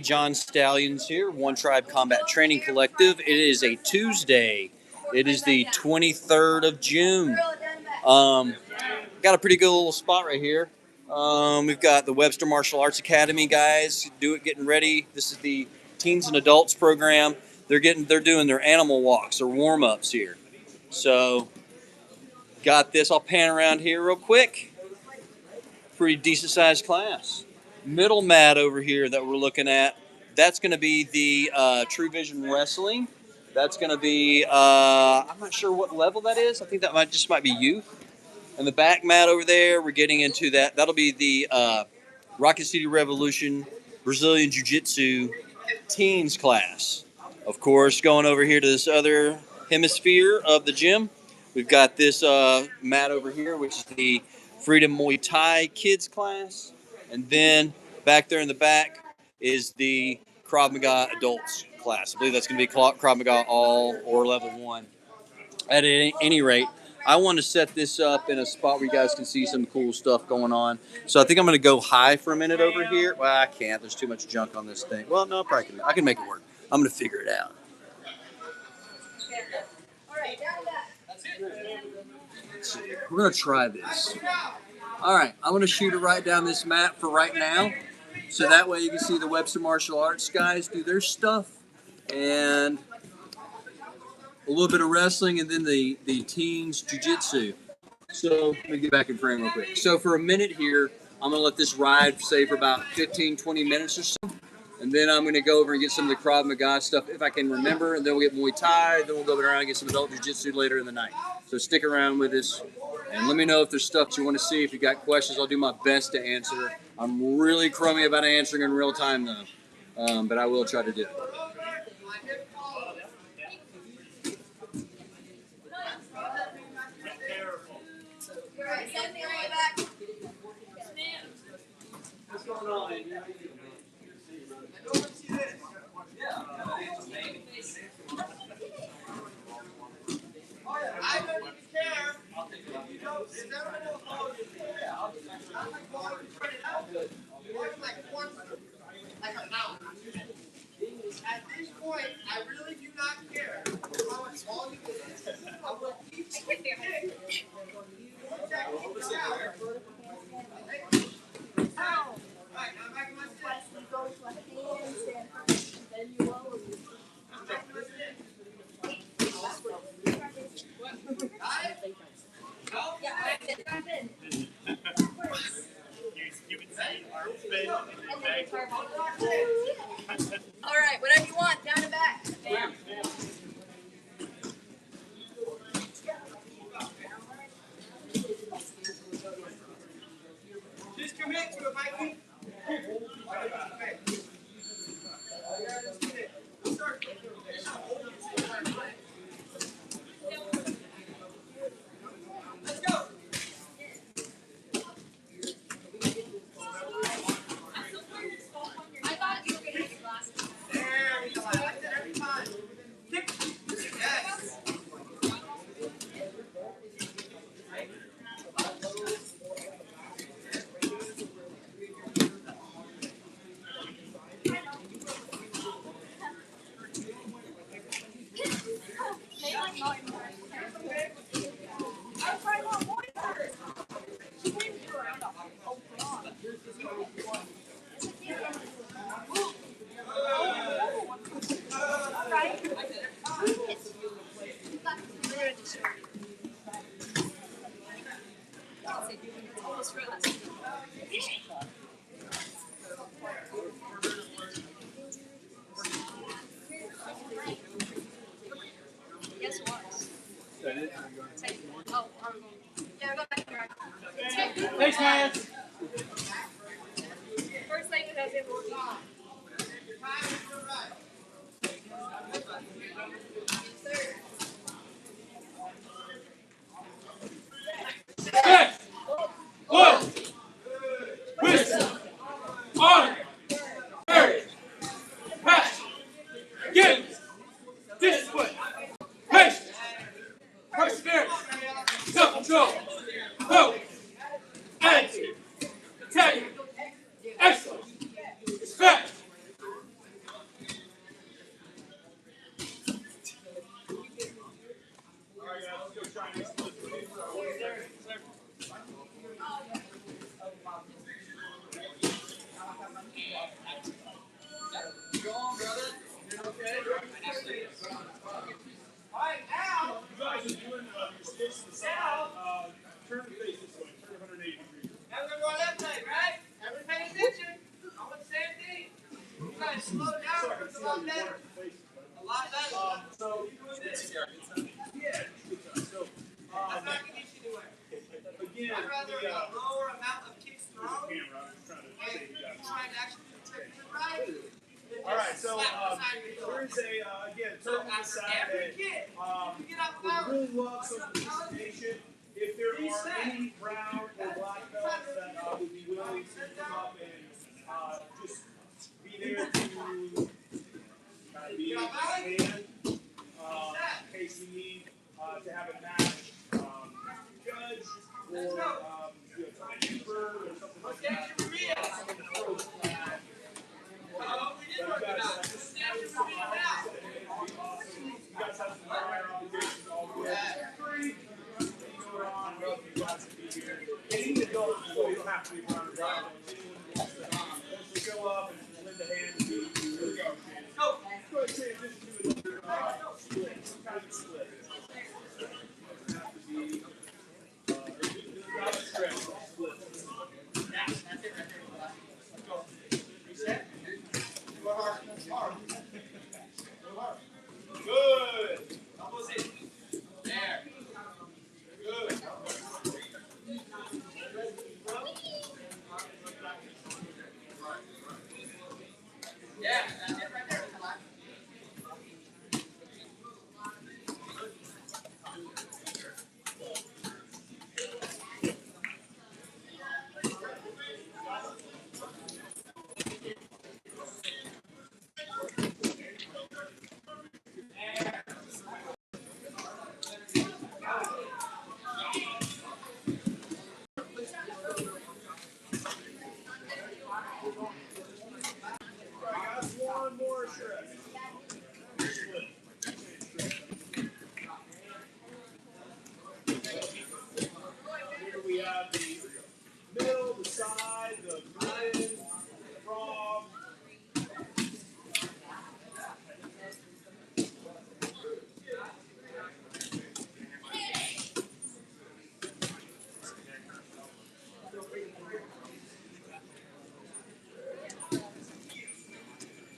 John Stallions here, One Tribe Combat Training Collective. It is a Tuesday. It is the 23rd of June. Got a pretty good little spot right here. We've got the Webster Martial Arts Academy guys getting ready. This is the teens and adults program. They're doing their animal walks or warm-ups here. So got this. I'll pan around here real quick. Pretty decent sized class. Middle mat over here that we're looking at, that's going to be the True Vision Wrestling. That's going to be, I'm not sure what level that is. I think that might be youth. And the back mat over there, we're getting into that. That'll be the Rocket City Revolution Brazilian Jiu-Jitsu teens class. Of course, going over here to this other hemisphere of the gym, we've got this mat over here, which is the Freedom Muay Thai kids class. And then back there in the back is the Krav Maga adults class. I believe that's going to be Krav Maga all or level 1. At any rate, I want to set this up in a spot where you guys can see some cool stuff going on. So I think I'm going to go high for a minute over here. Well, I can't. There's too much junk on this thing. Well, no, I can make it work. I'm going to figure it out. Let's see. We're going to try this. All right. I'm going to shoot it right down this mat for right now. So that way you can see the Webster Martial Arts guys do their stuff. And a little bit of wrestling, and then the teens jiu-jitsu. So let me get back in frame real quick. So for a minute here, I'm going to let this ride, say, for about 15, 20 minutes or so. And then I'm going to go over and get some of the Krav Maga stuff if I can remember. And then we'll get Muay Thai. Then we'll go around and get some adult jiu-jitsu later in the night. So stick around with us. And let me know if there's stuff you want to see. If you got questions, I'll do my best to answer. I'm really crummy about answering in real time, though. But I will try to do it. What's going on? I don't care. You don't at this point, I really do not care how much long it is. I will keep All right, whatever you want, down and back. guys slow down. It's a lot better. A lot better. So, yeah. So, That's not going to get you anywhere. again, I'd rather a lower amount of kicks thrown and trying to actually protect your right. All right, so there is again, a tournament this Saturday. We really love some participation. If there are any brown or black belts that would be willing to come up and just be there to be a fan, in case we need to have a match, judge or timekeeper or something like that. You guys have some prior obligations all good. Free. You go on, love you guys to be here. Any adult, you don't have to be around the drive. Anyone wants to show up and lend a hand to you. Here we go. Go ahead and transition to another split. Some kind of split. Doesn't have to be not a stretch, split. That's it right there. Go. Reset. Go hard. Good. Almost in. There. Good. Yeah, that's it right there. One more stretch. Here we have the middle, the side, the grin, the frog.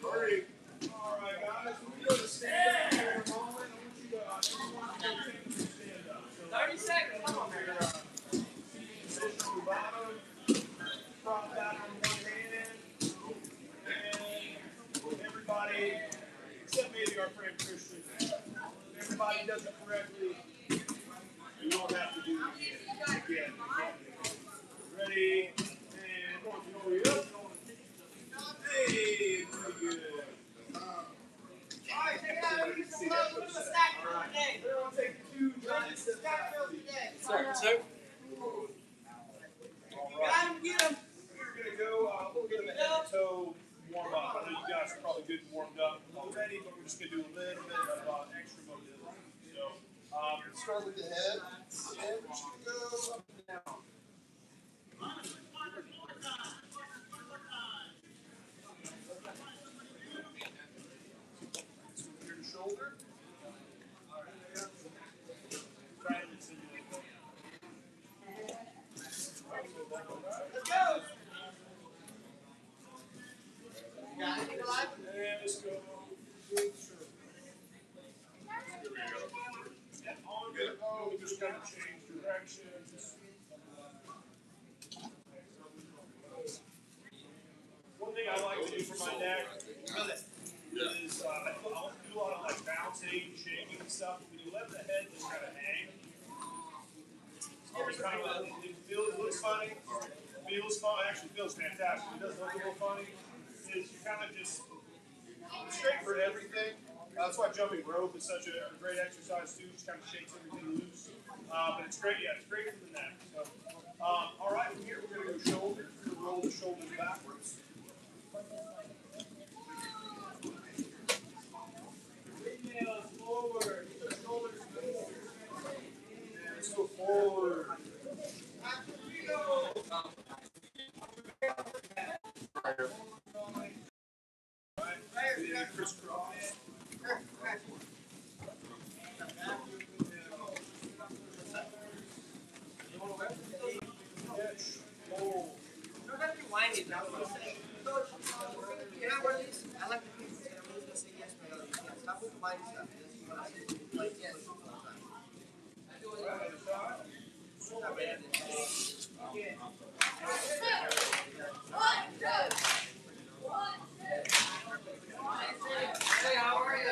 Great. All right, guys. When we go to stand up here in a moment, I want you to stand up. So 30 seconds. Come on, man. Position to the bottom. Prop back on one hand. And everybody, except maybe our friend Christian, if everybody does it correctly, you won't have to do it again. Ready? And going up. Hey, pretty good. Alright, check it out. We're going to do a stack drill today. Everyone take two giant steps Stack back. drill today. Sir. Got him, get him. We're going to go a little bit of a head to toe warm up. I know you guys are probably good and warmed up already, but we're just going to do a little bit of extra mobility. So, start with the head, and we're just going to go up and down. Your shoulder. Try to simulate that. Let's go. Got it, Nikolai? And let's go. Good circle. And on we go. We just got to change directions. One thing I like to do for my neck is I don't do a lot of like bouncing, shaking and stuff. When you let the head just kind of hang, it's kind of it looks funny. Feels fun. Actually feels fantastic. It does look a little funny. Is you kind of just straight for everything. That's why jumping rope is such a great exercise too. Just kind of shakes everything loose. But it's great. Yeah, it's great for the neck. So, all right. From here we're going to go shoulders. We're going to roll the shoulders backwards. Nails forward. Keep the shoulders moving. And let's go forward. Crisscross. Don't have to be whiny now. Can I wear these? I like the pieces. I'm just gonna say yes, but you can't stop with the light stuff. This is what I say. Like yes. Not bad. Hey, how are you?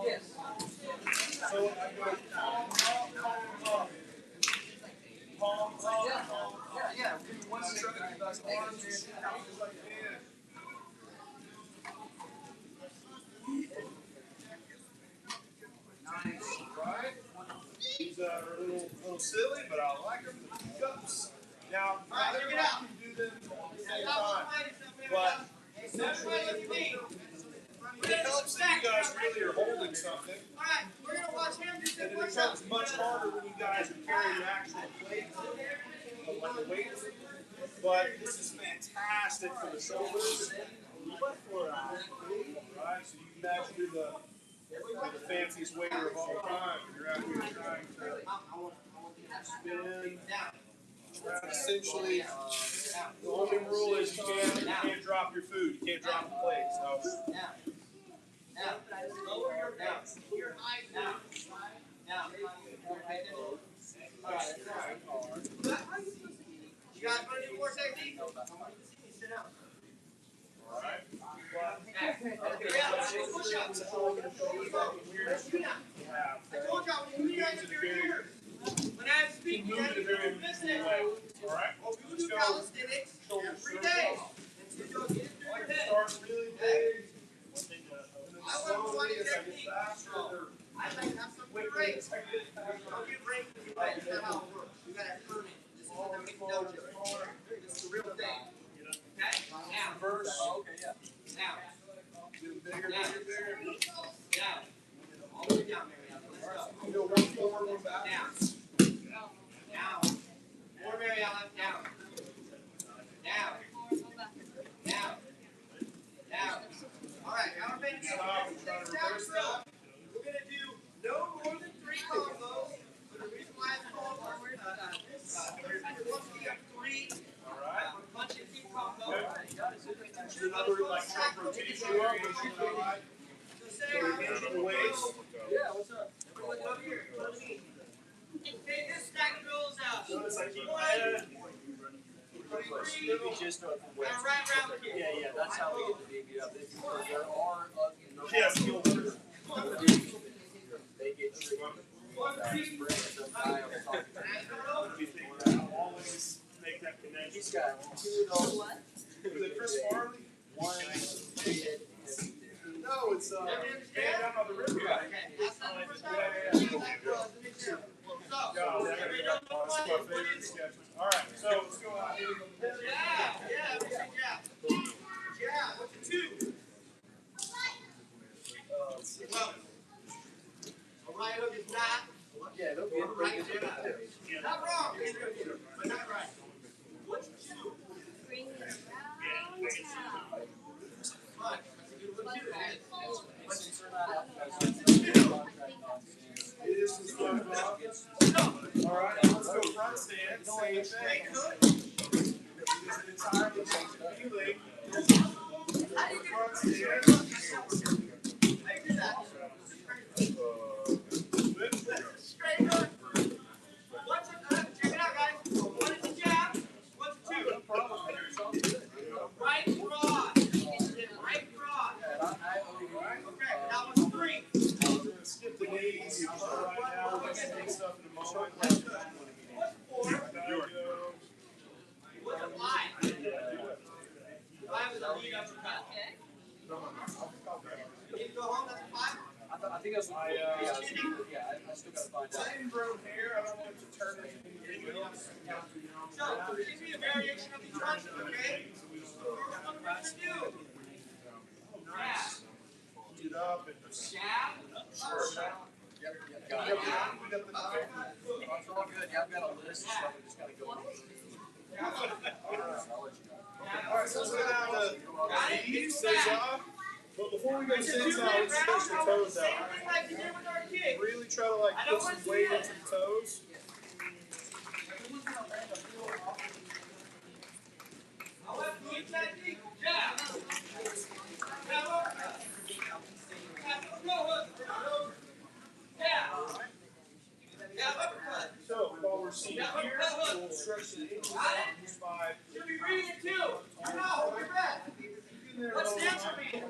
Yes. So I go palm up. Yeah. One stroke, arms in, just like that. Nice, right? These are a little silly, but I like them. The cups. Now, not everybody can do them at the same time, but essentially, it helps that you guys really are holding something. All right, we're gonna watch him do And it becomes much harder when you guys are carrying actual plates, like the weights. But this is fantastic for the shoulders. Alright, so you can actually do the fanciest waiter of all time. You're out here trying to spin. Essentially, the only rule is you can't drop your food. You can't drop the plate. So. Now, lower your base. Your high now. Now, all right. You guys want to do more technique? Sit down. All right. Push-ups. I told y'all when you guys are here. When I speak, you guys are doing business. All right. We do calisthenics every day. Until you get it through your head. Start really big. I want to technique. I'd like to have some breaks. Don't get breaks in your head. That's not how it works. You gotta earn it. This is what they're making dojo. This is the real thing. Okay? Now. Reverse. Okay, yeah. Now. Bigger. Now. All the way down, Mariana. Let's go. Go one forward, one back. Down. Down. More Mariana. Down. Down. Down. Down. All right, now we're going to get things down slow. We're going to do no more than 3 combos. For the reason why it's called once we have 3, punch and kick combo. Another like rotation variation that I like. So say I'm the weights. Yeah, what's up? Everyone look over here. Look at me. Okay, this stack goes out. Notice I keep my head. We just start from west. Right around the kick. Yeah, that's how we get the baby up. There are Yes. they get triggered. Always make that connection. He's got 2 adults. Is it Chris Farley? 1 kid. No, it's man down on the river. That's not the first time. So, everybody know the That's my favorite sketch. All right, so let's go out here. Yeah. What's the 2? Well, a right hook is not. Yeah, they'll get Right hook is not. Not wrong, but not right. What's 2? Bring it around town. Right. That's a good one too. This is one All right, let's go front stand. Same thing. This is entirely feeling. Front stand. Straight hook. What's a check it out, guys. What is a jab? What's a 2? Right cross. Right cross. Okay, that was 3. We're gonna skip the knees. Right now, we're gonna say stuff in a moment. What's 4? What's a 5? 5 is a lead uppercut. You need to go home, that's a 5? I think that's I still gotta find out. Same brown hair. I don't want it to turn into anything else. So, give me a variation of these punches, okay? First one we're going to do. Nice. Heat it up and Jab. We got the knife. It's all good. Yeah, I've got a list of stuff. I just gotta go. All right, so let's go down to knees. Stays off. But before we go to sits now, let's stretch the toes out. Really try to like put some weight into the toes. So while we're seated here, we'll stretch the ankles out just by. Should be reading it too. No, hold your breath. What stance are we in?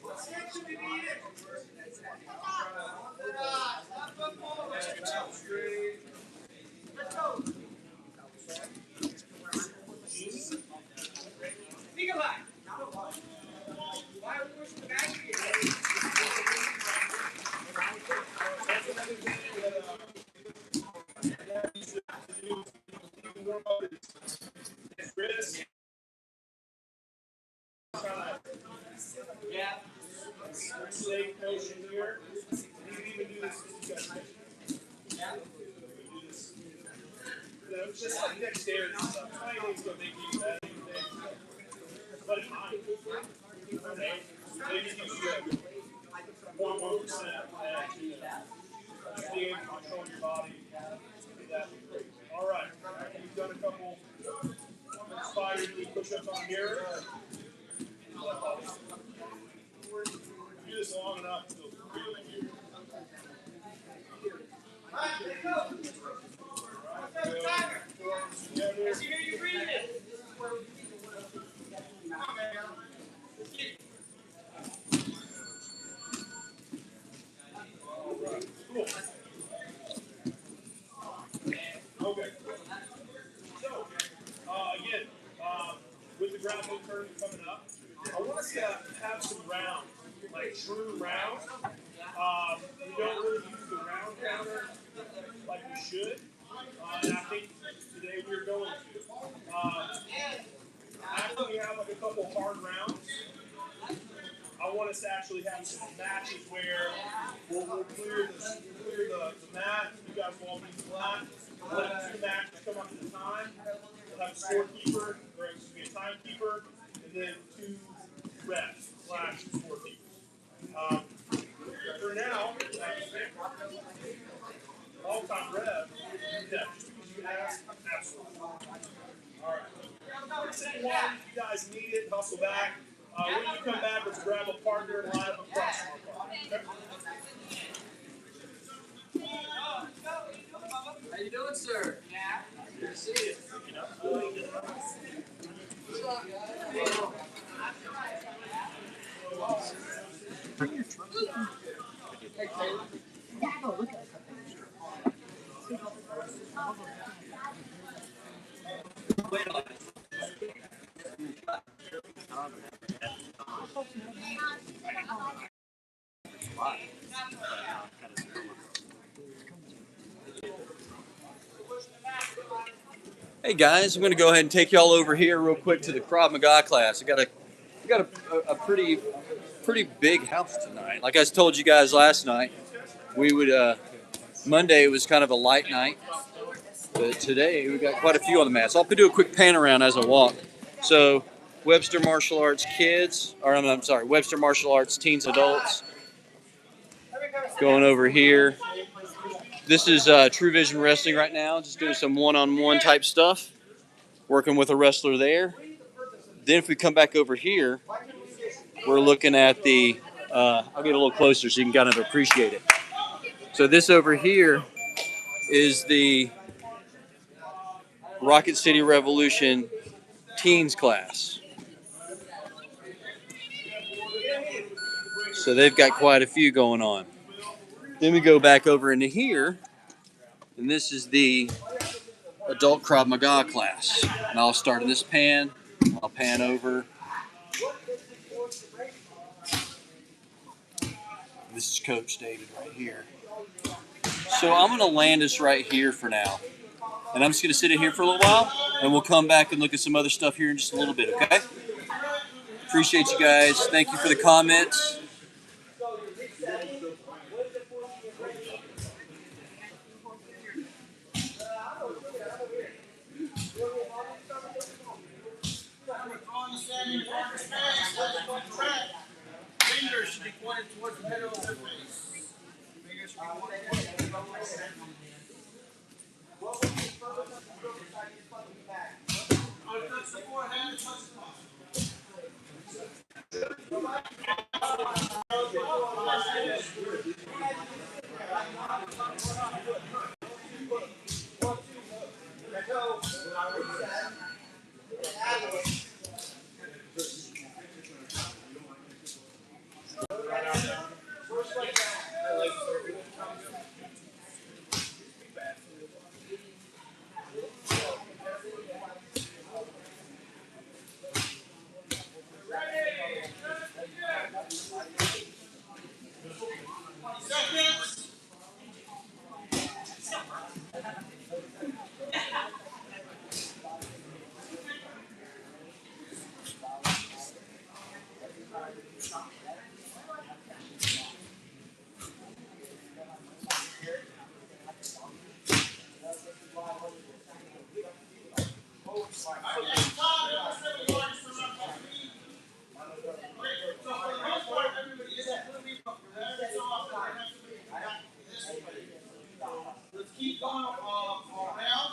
What stance should we be in? Let's go. Think about it. Why are we pushing the back here? That's another thing that you should do to warm up is wrist. Yeah. Stay motion here. You can even do this if you guys wish. Yeah. Do this. You know, just like dexterity stuff. Tiny things don't make you bad. But it's fine. Maybe you should 1% being able to control your body. That'd be great. All right. We've done a couple spiders. We push-ups on here. Do this long enough to feel really weird. All right, let's go. Let's go, timer. Let's hear you reading it. Come on, man. Let's get it. Cool. Okay. So, again, with the grappling tournament coming up, I want us to have some rounds, like true rounds. We don't really use the round counter like we should, and I think today we're going to. After we have like a couple hard rounds, I want us to actually have some matches where we'll clear the mat. You guys will all be flat. We'll have 2 matches come up at a time. We'll have a scorekeeper, or excuse me, a timekeeper, and then 2 reps / scorekeepers. For now, all-time rev, yeah, just because you asked, absolutely. All right. Second one, if you guys need it, hustle back. When you come back, let's grab a partner and line up across from our partner. Okay? How you doing, sir? Yeah. Good to see you. What's up, guys? Hey guys, I'm going to go ahead and take y'all over here real quick to the Krav Maga class. I got a pretty big house tonight. Like I told you guys last night, we would Monday was kind of a light night, but today we got quite a few on the mat. So I'll do a quick pan around as I walk. So Webster Martial Arts kids, or I'm sorry, Webster Martial Arts teens, adults. Going over here. This is True Vision Wrestling right now, just doing some one-on-one type stuff, working with a wrestler there. Then if we come back over here, we're looking at the, I'll get a little closer so you can kind of appreciate it. So this over here is the Rocket City Revolution teens class. So they've got quite a few going on. Then we go back over into here, and this is the adult Krav Maga class. And I'll start in this pan. I'll pan over. This is Coach David right here. So I'm going to land us right here for now. And I'm just going to sit in here for a little while, and we'll come back and look at some other stuff here in just a little bit, okay? Appreciate you guys. Thank you for the comments. Track. touch the forehead as much as possible. Let's keep going around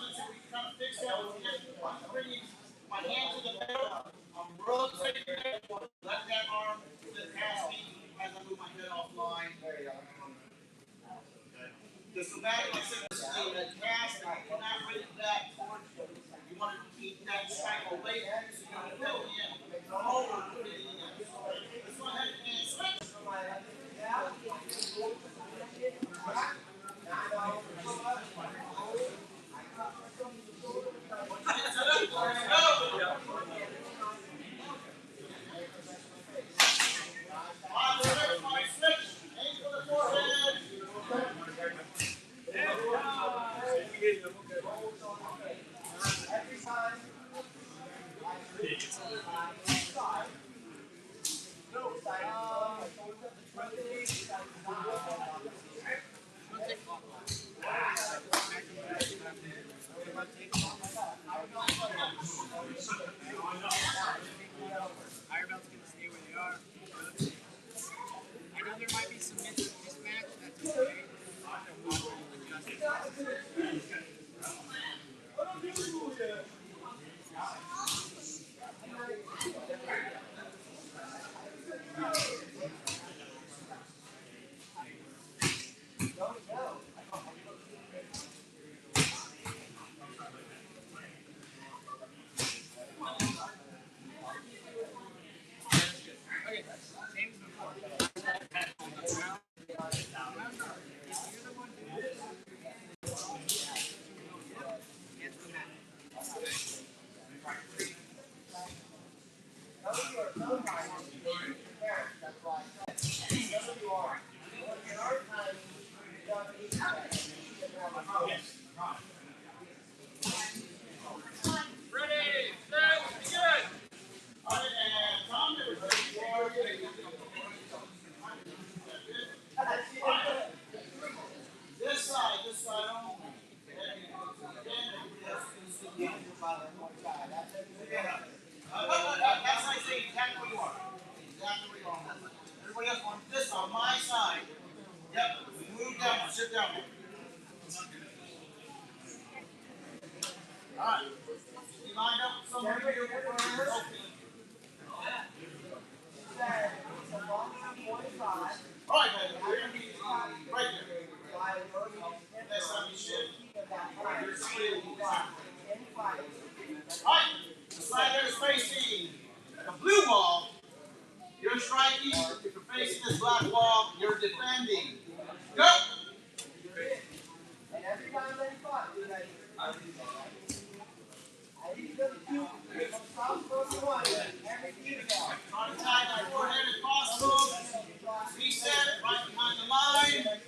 until we kind of fix that. I'm bringing my hand to the belt. I'm rotating it. Let that arm sit past me as I move my head offline. The somatic sensitivity, that cast, and you cannot bring it back towards you. You want to keep that strike away from you so you can belly in. Over breathing in. Let's go ahead and switch. You're striking. If you're facing this black wall, you're defending. Go! And every time they fight, you guys contact your forehead as possible. Reset right behind the line.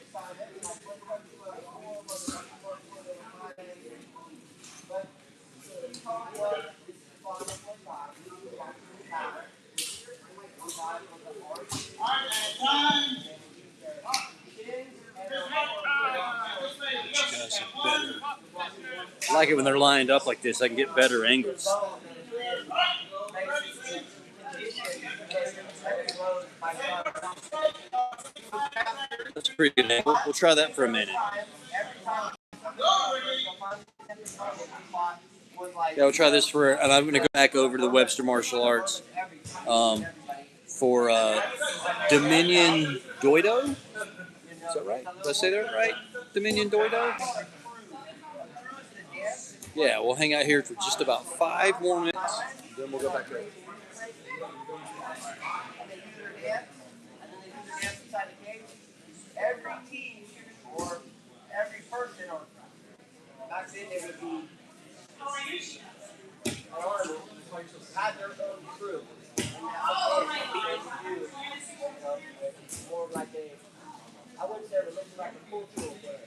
I like it when they're lined up like this. I can get better angles. That's a pretty good angle. We'll try that for a minute. Yeah, we'll try this for, and I'm going to go back over to the Webster Martial Arts for Dominion Doido. Is that right? Did I say that right? Dominion Doido? Yeah, we'll hang out here for just about 5 more minutes. Then we'll go back there. Every team or every person, or back then they would be an army, had their own crew. And now they do, more of like I wouldn't say religion like a cultural thing.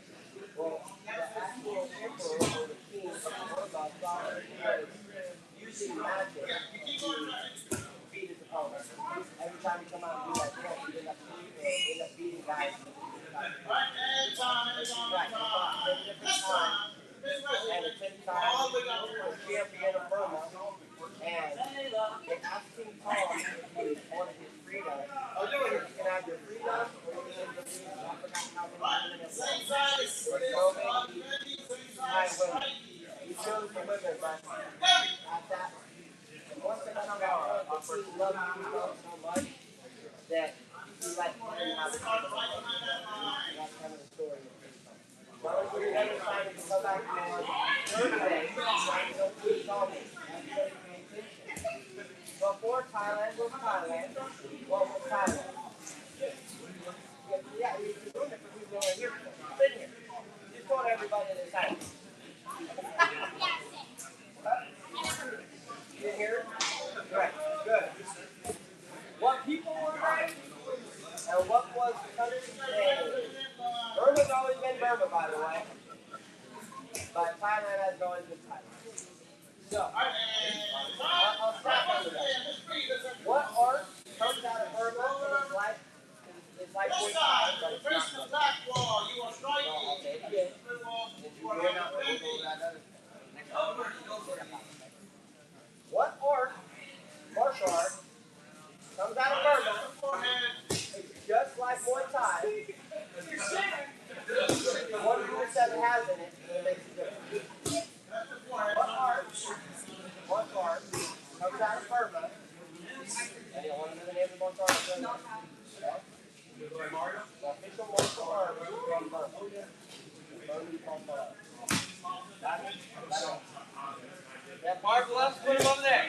Well, the actual emperor or the king of Burma thought that he was using magic to beat his opponent. Every time you come out and do that dance, you end up beating guys. Right, and the 10th time was champion of Burma, and they asked King Kong if he wanted his freedom. You can have your freedom, or you can just I forgot how many women it was. So many high women. He chose the women, but at that, once they found out the king loved King Kong so much that he let him have the freedom. That's kind of the story. Well, we're going to try to come back on Thursday. Please call me. Before Thailand was Thailand, what was Thailand? Yeah, you're doing it for people who are here. Sit here. Just told everybody this time. You hear? Right. Good. What people were right, and what was the country's name? Burma's always been Burma, by the way. But Thailand has always been Thailand. So, I'll stop under that. What art comes out of Burma and is like Muay Thai, but it's not Burma? I'll say it again. If you hear not, we'll go over that other thing. What art, martial art, comes out of Burma, it's just like Muay Thai. One rule that it has in it, it makes a difference. What art comes out of Burma, and you want to know the name of the martial art? Okay? The official martial art is from Burma. Burmese martial art. That marvelous, put him over there.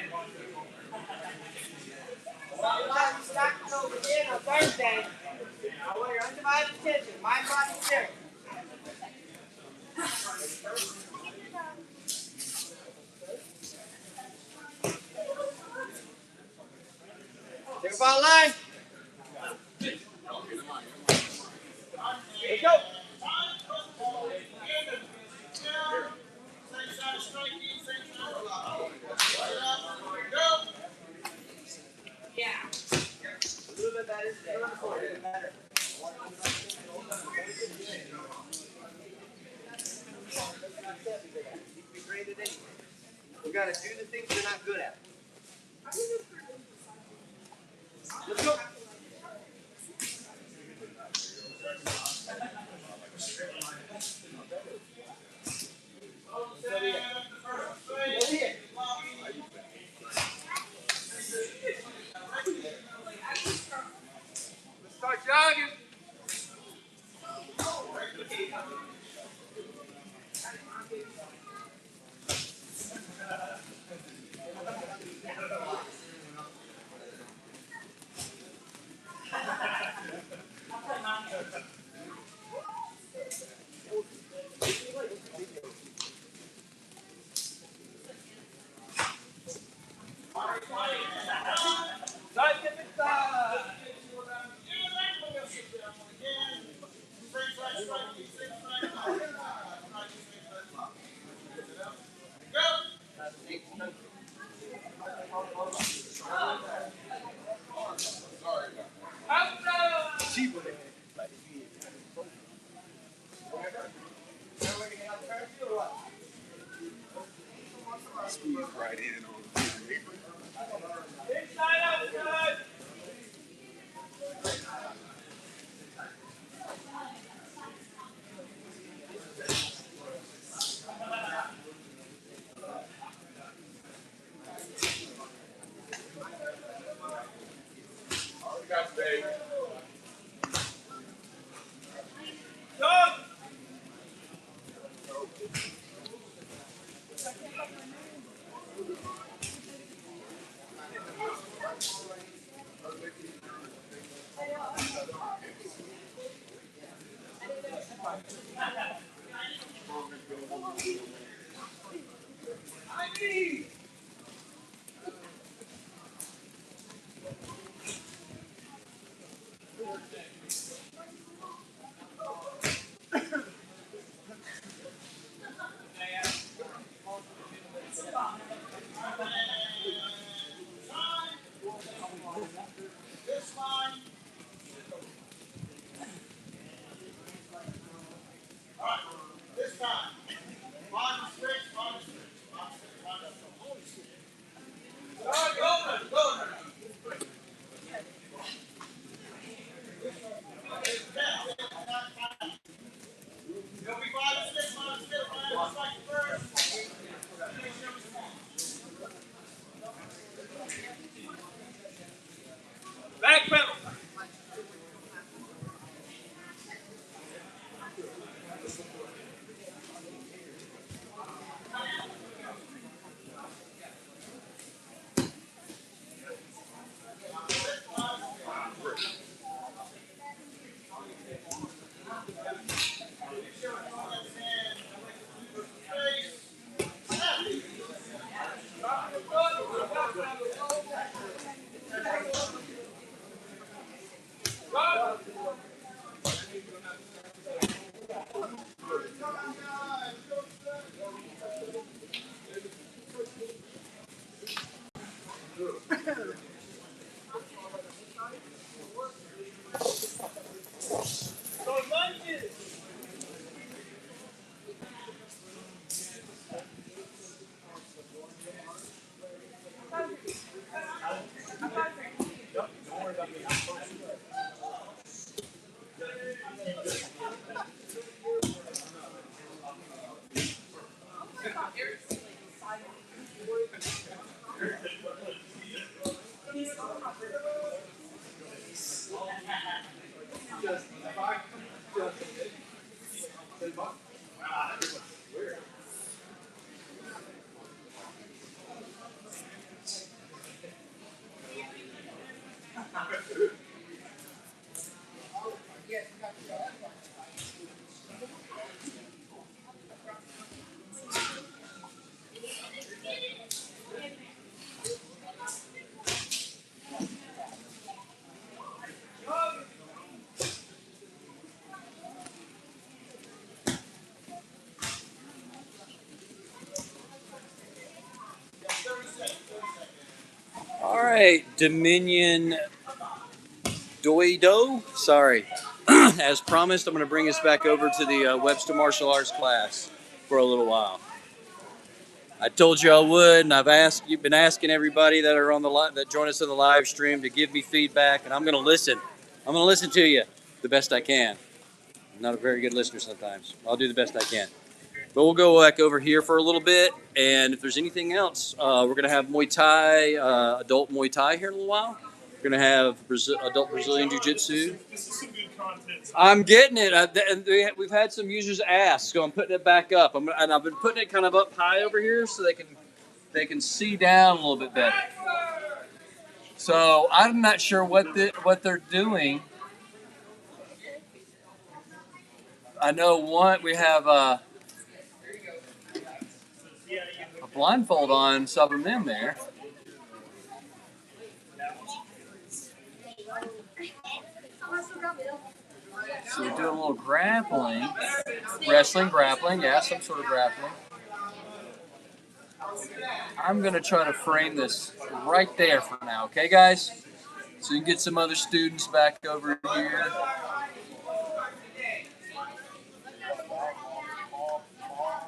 Well, I'm glad you stacked those again on Thursday. I want your undivided attention. Mind, body, spirit. Take a ball line. Let's go. Yeah. A little bit better today. A little bit better. We got to do the things we're not good at. Let's go. Let's start jogging. Right in on the Back pedal. All right, Dominion Doido. Sorry. As promised, I'm going to bring us back over to the Webster Martial Arts class for a little while. I told you I would, and you've been asking everybody that are on that join us on the live stream to give me feedback, and I'm going to listen. I'm going to listen to you the best I can. I'm not a very good listener sometimes. I'll do the best I can. But we'll go back over here for a little bit, and if there's anything else, we're going to have Muay Thai, adult Muay Thai here in a little while. We're going to have adult Brazilian Jiu-Jitsu. This is some good content. I'm getting it. And we've had some users ask, so I'm putting it back up. And I've been putting it kind of up high over here so they can see down a little bit better. So I'm not sure what they're doing. I know we have a blindfold on some of them there. So we're doing a little grappling, grappling, yeah, some sort of grappling. I'm going to try to frame this right there for now, okay, guys? So you can get some other students back over here.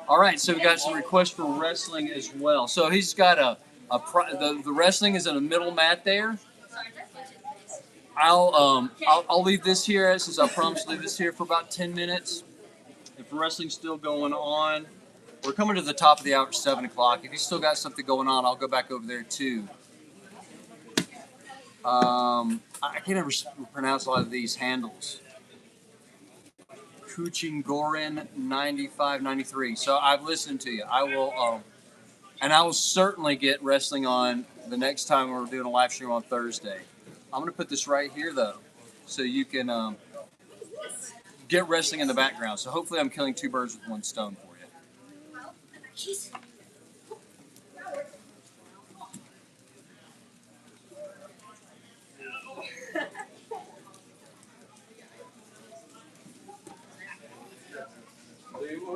All right, so we got some requests for wrestling as well. So he's got the wrestling is in a middle mat there. I'll leave this here since I promised to leave this here for about 10 minutes. If wrestling's still going on, we're coming to the top of the hour at 7 o'clock. If you still got something going on, I'll go back over there too. I can't ever pronounce a lot of these handles. Kuchin Gorin 9593. So I've listened to you. I will And I will certainly get wrestling on the next time we're doing a live stream on Thursday. I'm going to put this right here, though, so you can get wrestling in the background. So hopefully I'm killing two birds with one stone for you.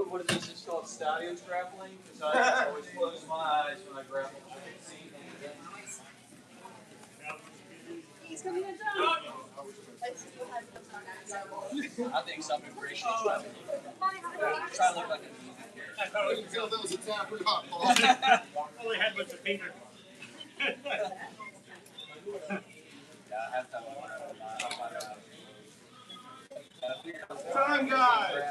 What is this? It's called stallion grappling? Because I always close my eyes when I grapple. He's coming to jump. I think some immigration is trying to look like a I didn't tell that was a tap or not, Paul. All they had was a finger. Time, guys.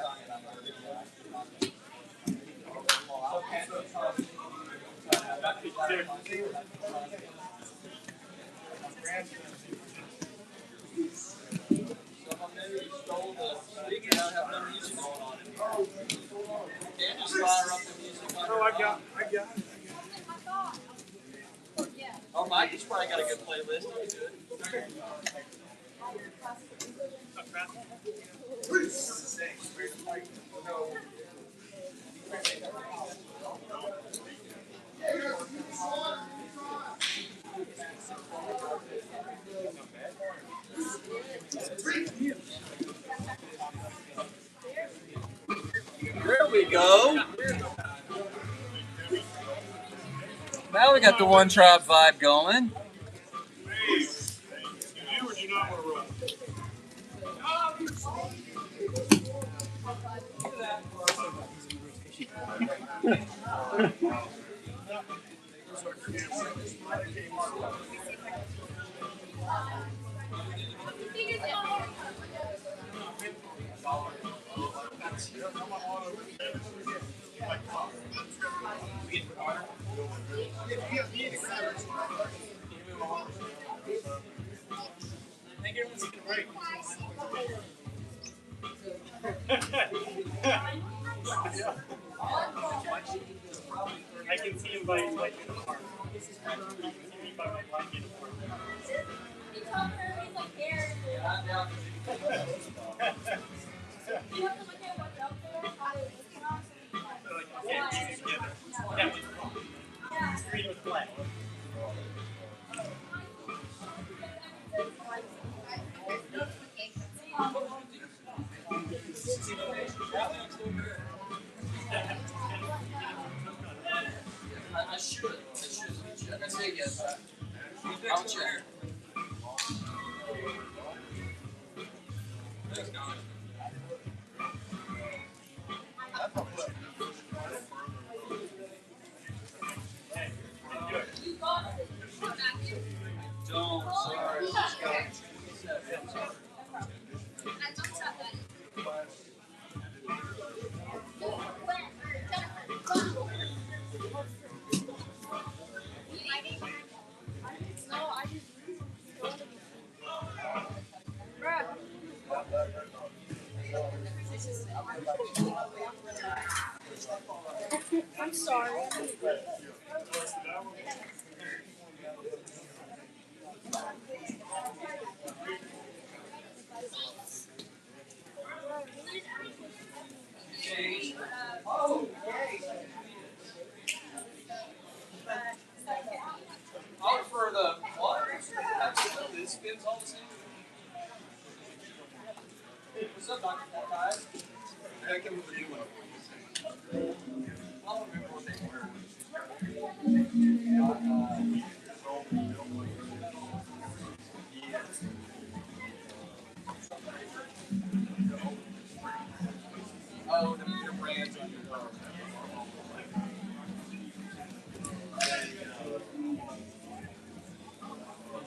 Oh, I got it. Oh, Mikey's probably got a good playlist. There we go. Now we got the one tribe vibe going. Hey, do you or do you not want to roll? I can see him by his white uniform. You can see me by my black uniform. He told her he's like there. You have to look at what's out there, how they listen on, So like, you can't see together. That was wrong. yeah. Green was black. I should. I can say yes. I'll check. Don't. Sorry. I'm sorry. I'll prefer the what? Absolutely. This spins all the same. What's up, Dr. Fortnite? I can with you one. I'll remember what they were. Oh, the brands on your phone.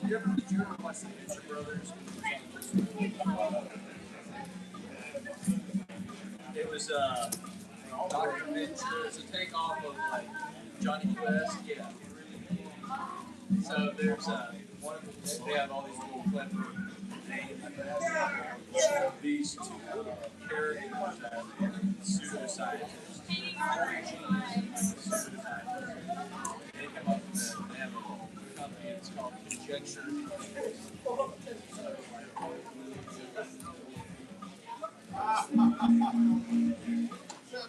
You ever watch the Future Brothers? It was Dr. Venture. It's a takeoff of like Johnny Quest. Yeah. So there's one of them. They have all these little clever names. These two characters, pseudoscientists. conjecture.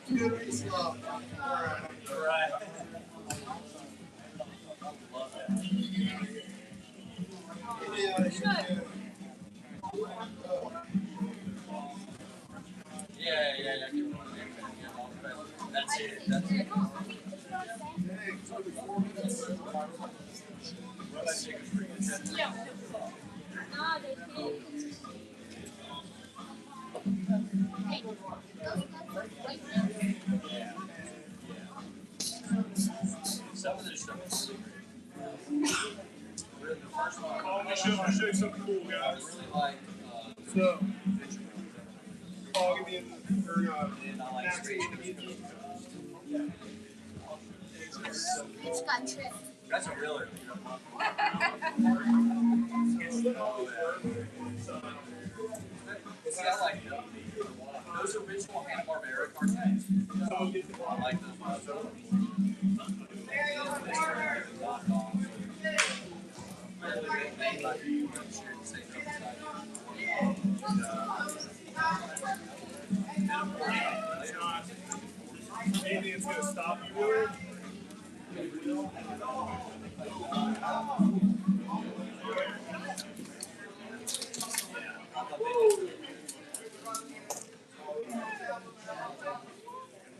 Good stuff. Right. Love that. Yeah. That's it. That's it. Some of this stuff is really the first one. I'll show you something cool, I guys. really like So, Paul, give me and I like straight. It's got tripped. That's a real It's got like those original Hanna-Barbera cartoons. I like those ones. anything that's going to stop you doing.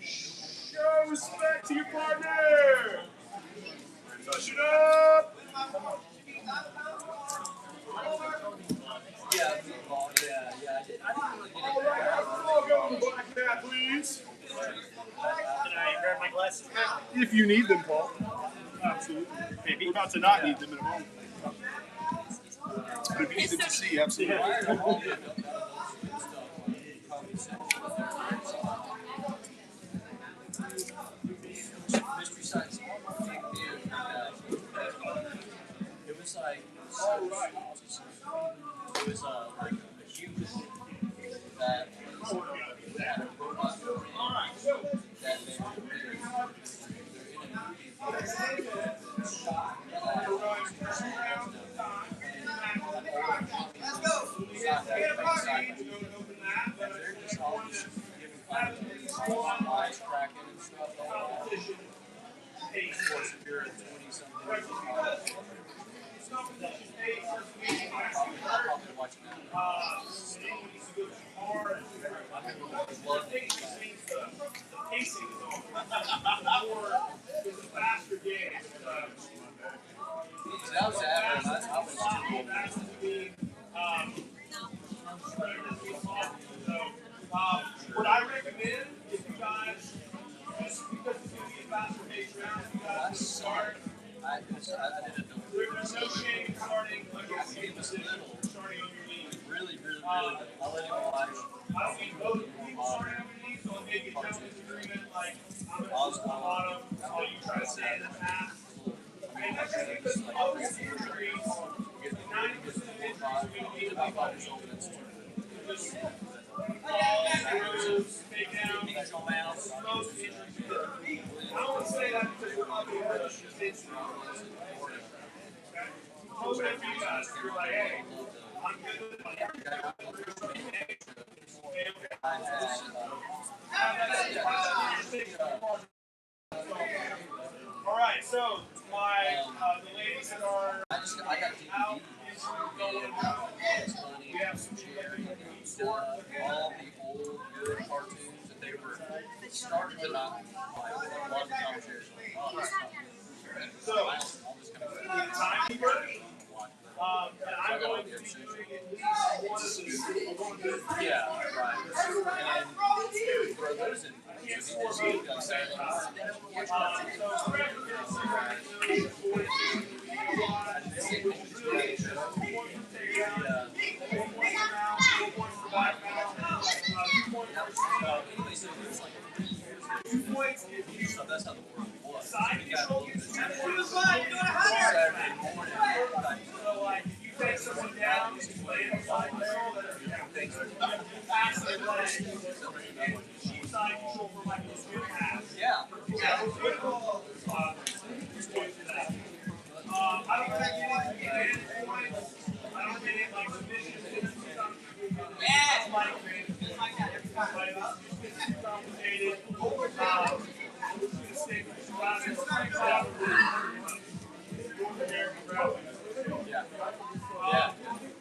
Show respect to your partner. Touch it up. Yeah. I didn't really get All right, I'll go to the black mat, please. Can I grab my glasses? If you need them, Paul. Absolutely. Maybe we're about to not need them in a moment. But if you need them to see, absolutely. Mystery Science came in. It was like it was like a Hughes that had a robot that they cracking and stuff. Of course, if you're a 20-something, probably watching that. Faster game. That was average. I was What I recommend is you guys, just because it's going to be a faster pace round, you guys start. I did a There's no shame in starting against He was little. starting on your knees. Really good. I let him watch. I don't need both people starting on your knees, so maybe a gentleman's agreement, like, I'm going to sit on the bottom, so you try to stay in the path. And that's just because most injuries, 90% of injuries are going to be about just bruise, take down, most injuries. I don't want to say that because we're not going to hurt us, it's most of you guys, you're like, hey, I'm good. All right, so the ladies that are I got out DVDs. is going out. We have some All the old good cartoons that they were starting to not like. A lot of the commentators like, oh, that's not good. So, I'm just the gonna timekeeper, and I'm going to be doing at least one of the yeah, right. And for those in so that's how the world was. We got a little bit of Saturday morning. So, like, if you take someone down, you just lay them side barrel, Thanks for pass their leg, and sheep side control for like a spin pass. yeah. Just go for that.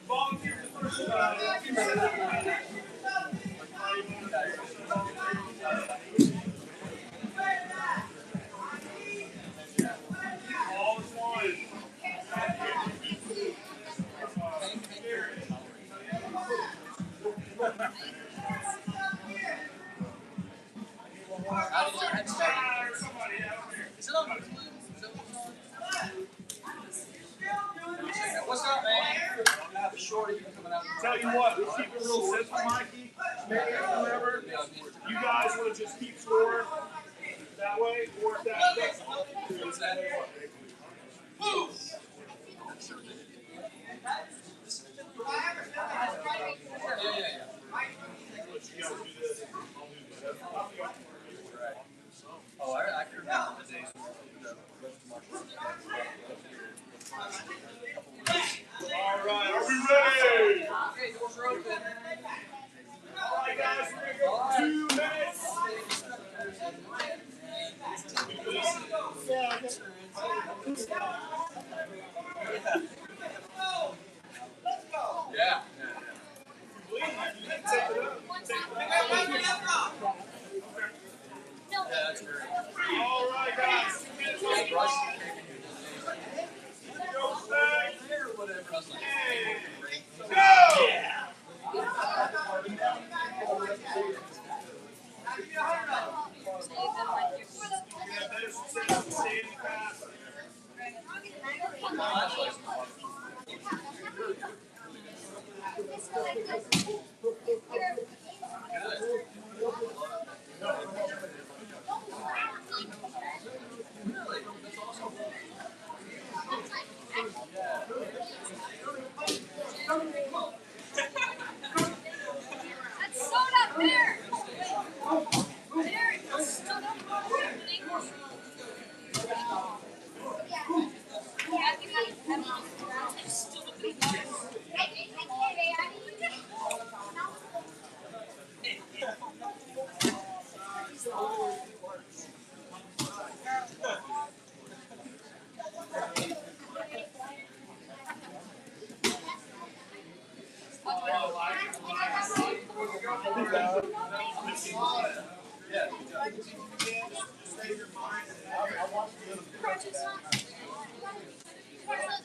Volunteer first. All is one. Is it on my clue? What's up, man? I'm gonna have a shorty coming out. Tell you what, let's keep it real simple, Mikey. Maybe whoever. You guys want to just keep score that way, or if that's Oh, I can remember the days all right. Are we ready? Okay, doors are open. All right, guys, we're gonna go 2 minutes. Yeah. Yeah, that's great. All right, guys. 2 minutes. Go back. That's so not fair. There, it's still not fair.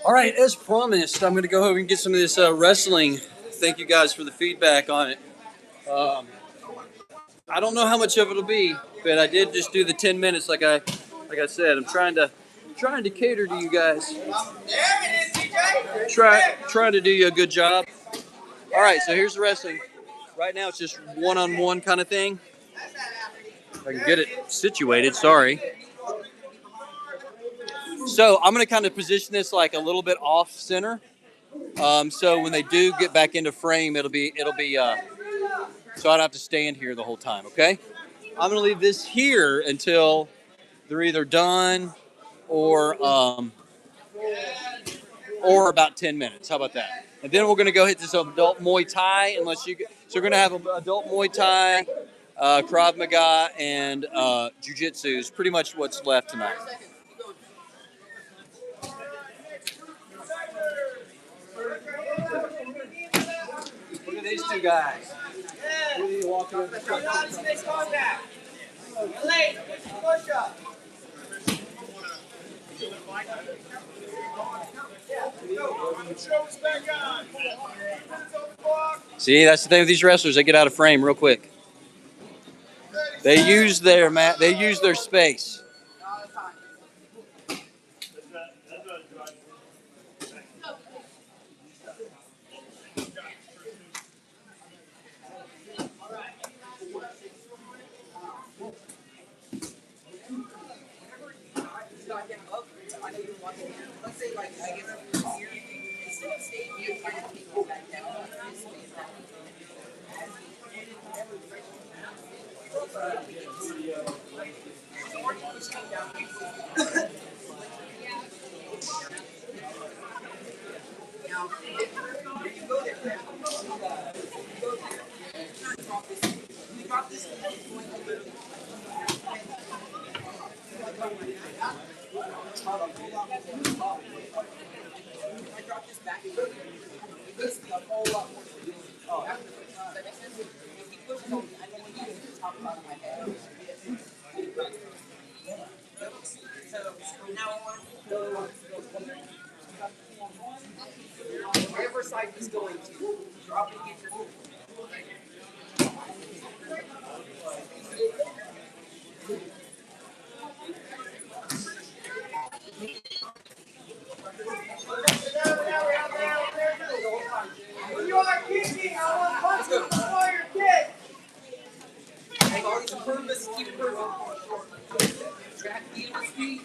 All right, as promised, I'm going to go over and get some of this wrestling. Thank you guys for the feedback on it. I don't know how much of it'll be, but I did just do the 10 minutes, like I said. I'm trying to cater to you guys. Trying to do you a good job. All right, so here's the wrestling. Right now, it's just one-on-one kind of thing. If I can get it situated. Sorry. So I'm going to kind of position this like a little bit off center. So when they do get back into frame, it'll be so I don't have to stand here the whole time. Okay. I'm going to leave this here until they're either done or about 10 minutes. How about that? And then we're going to go hit this adult Muay Thai. So we're going to have an adult Muay Thai, Krav Maga, and Jiu-Jitsu is pretty much what's left tonight. Look at these two guys. Walking over See, that's the thing with these wrestlers. They get out of frame real quick. They use their space. Wherever side he's going to, drop and get your move. When you are kicking, I want punches before your kick. Make all these improvements, keep improving. Track feet on speed.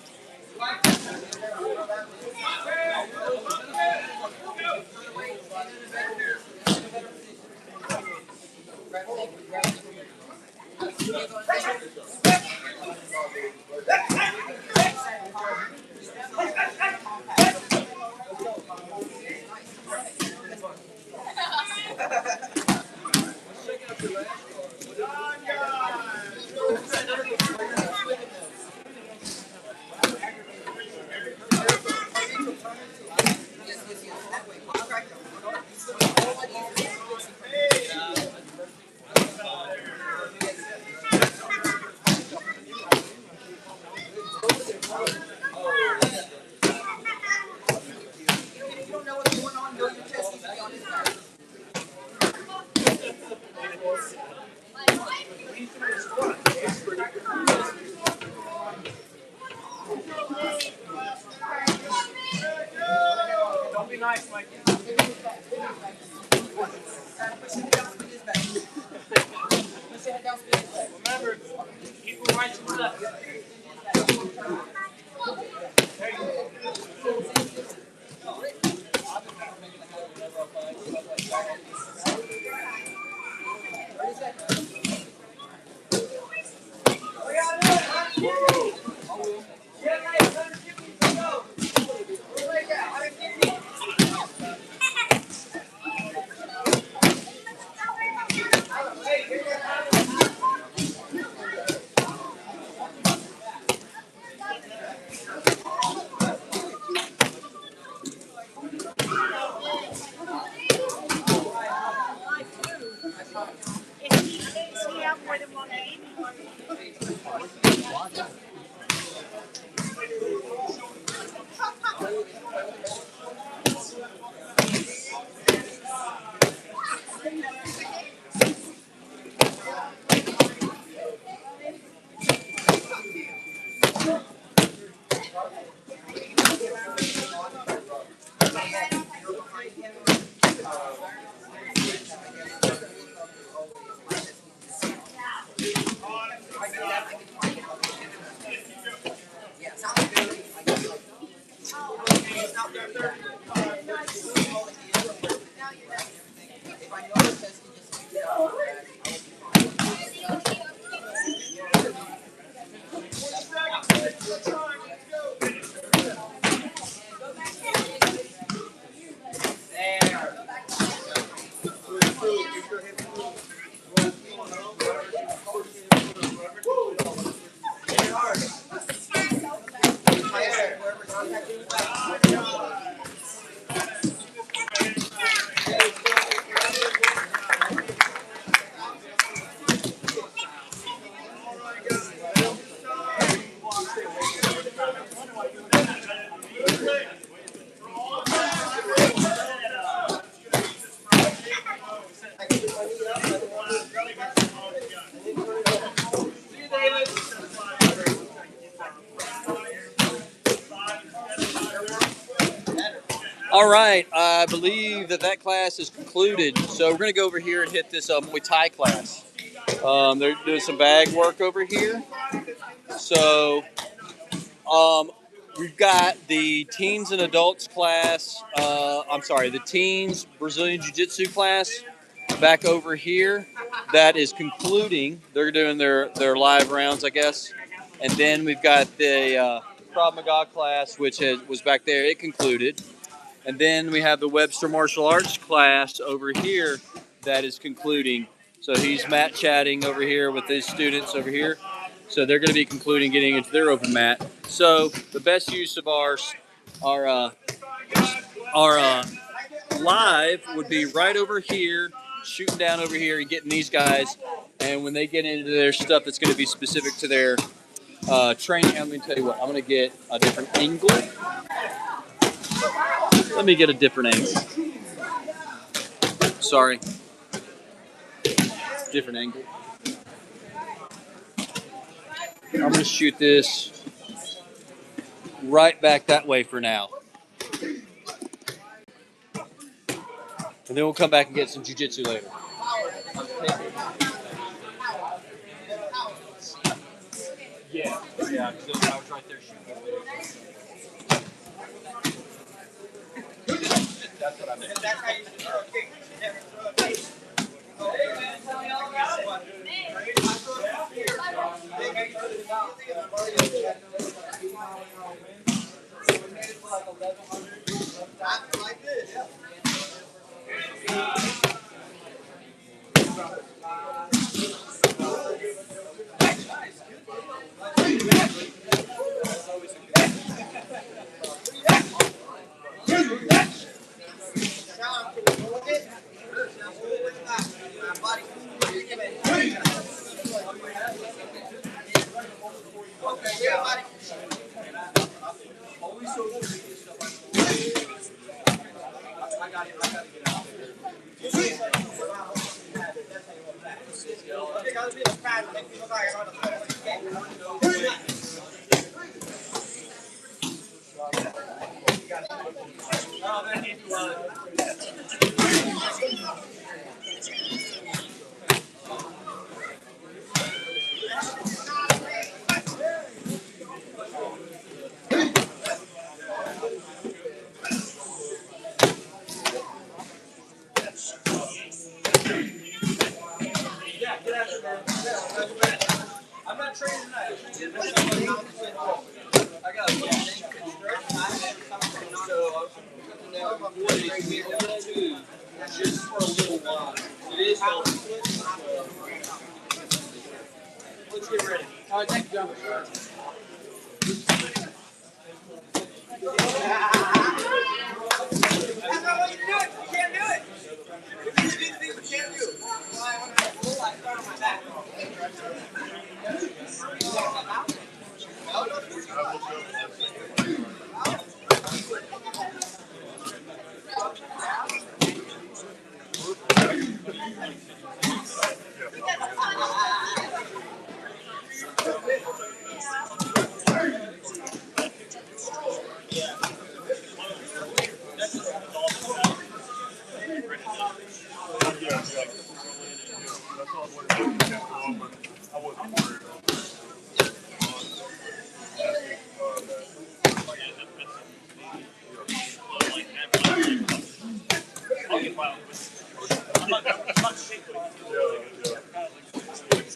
Don't be nice, Mike. Remember, keep them right to left. All right, I believe that class is concluded. So we're going to go over here and hit this Muay Thai class. They're doing some bag work over here. So we've got the teens and adults class. The teens Brazilian Jiu-Jitsu class back over here. That is concluding. They're doing their live rounds, I guess. And then we've got the Krav Maga class, which was back there. It concluded. And then we have the Webster Martial Arts class over here that is concluding. So he's mat chatting over here with his students over here. So they're going to be concluding getting into their open mat. So the best use of our live would be right over here, shooting down over here and getting these guys. And when they get into their stuff that's going to be specific to their training, I'm going to tell you what, I'm going to get a different angle. Let me get a different angle. Sorry. Different angle. I'm going to shoot this right back that way for now. And then we'll come back and get some jiu-jitsu later. Yeah, because I was right there shooting. That's what I meant. That's how you throw a kick. Never throw a kick. Hey, man, tell me all about it. Like this. I'm not training tonight. I got a just for a little while. It is helpful. Let's get ready. All right, thank you, John. That's not what you do it. You can't do it. If you do these things, you can't do it. I want to pull that start on my back.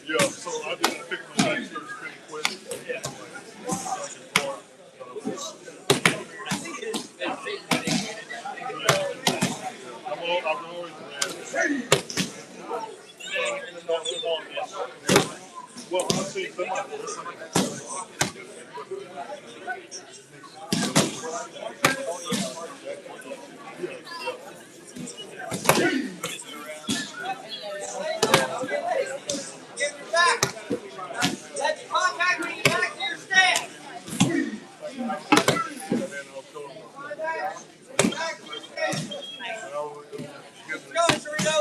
Yeah, so I just picked the next pretty quick. I've always well, I'll see Get your back. Let's contact when you get back to your stand. Go, Cerrito.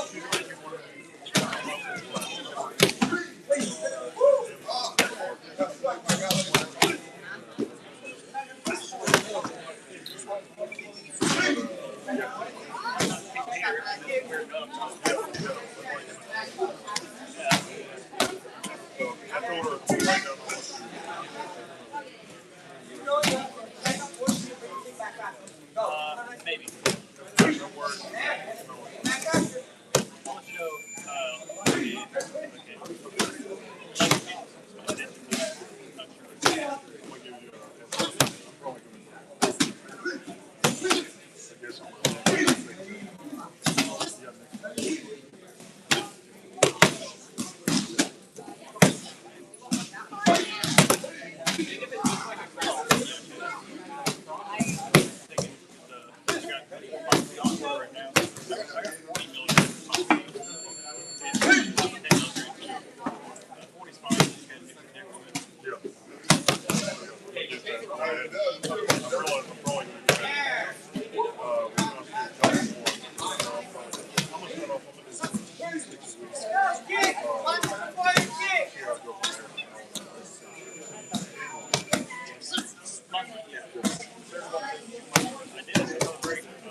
Maybe.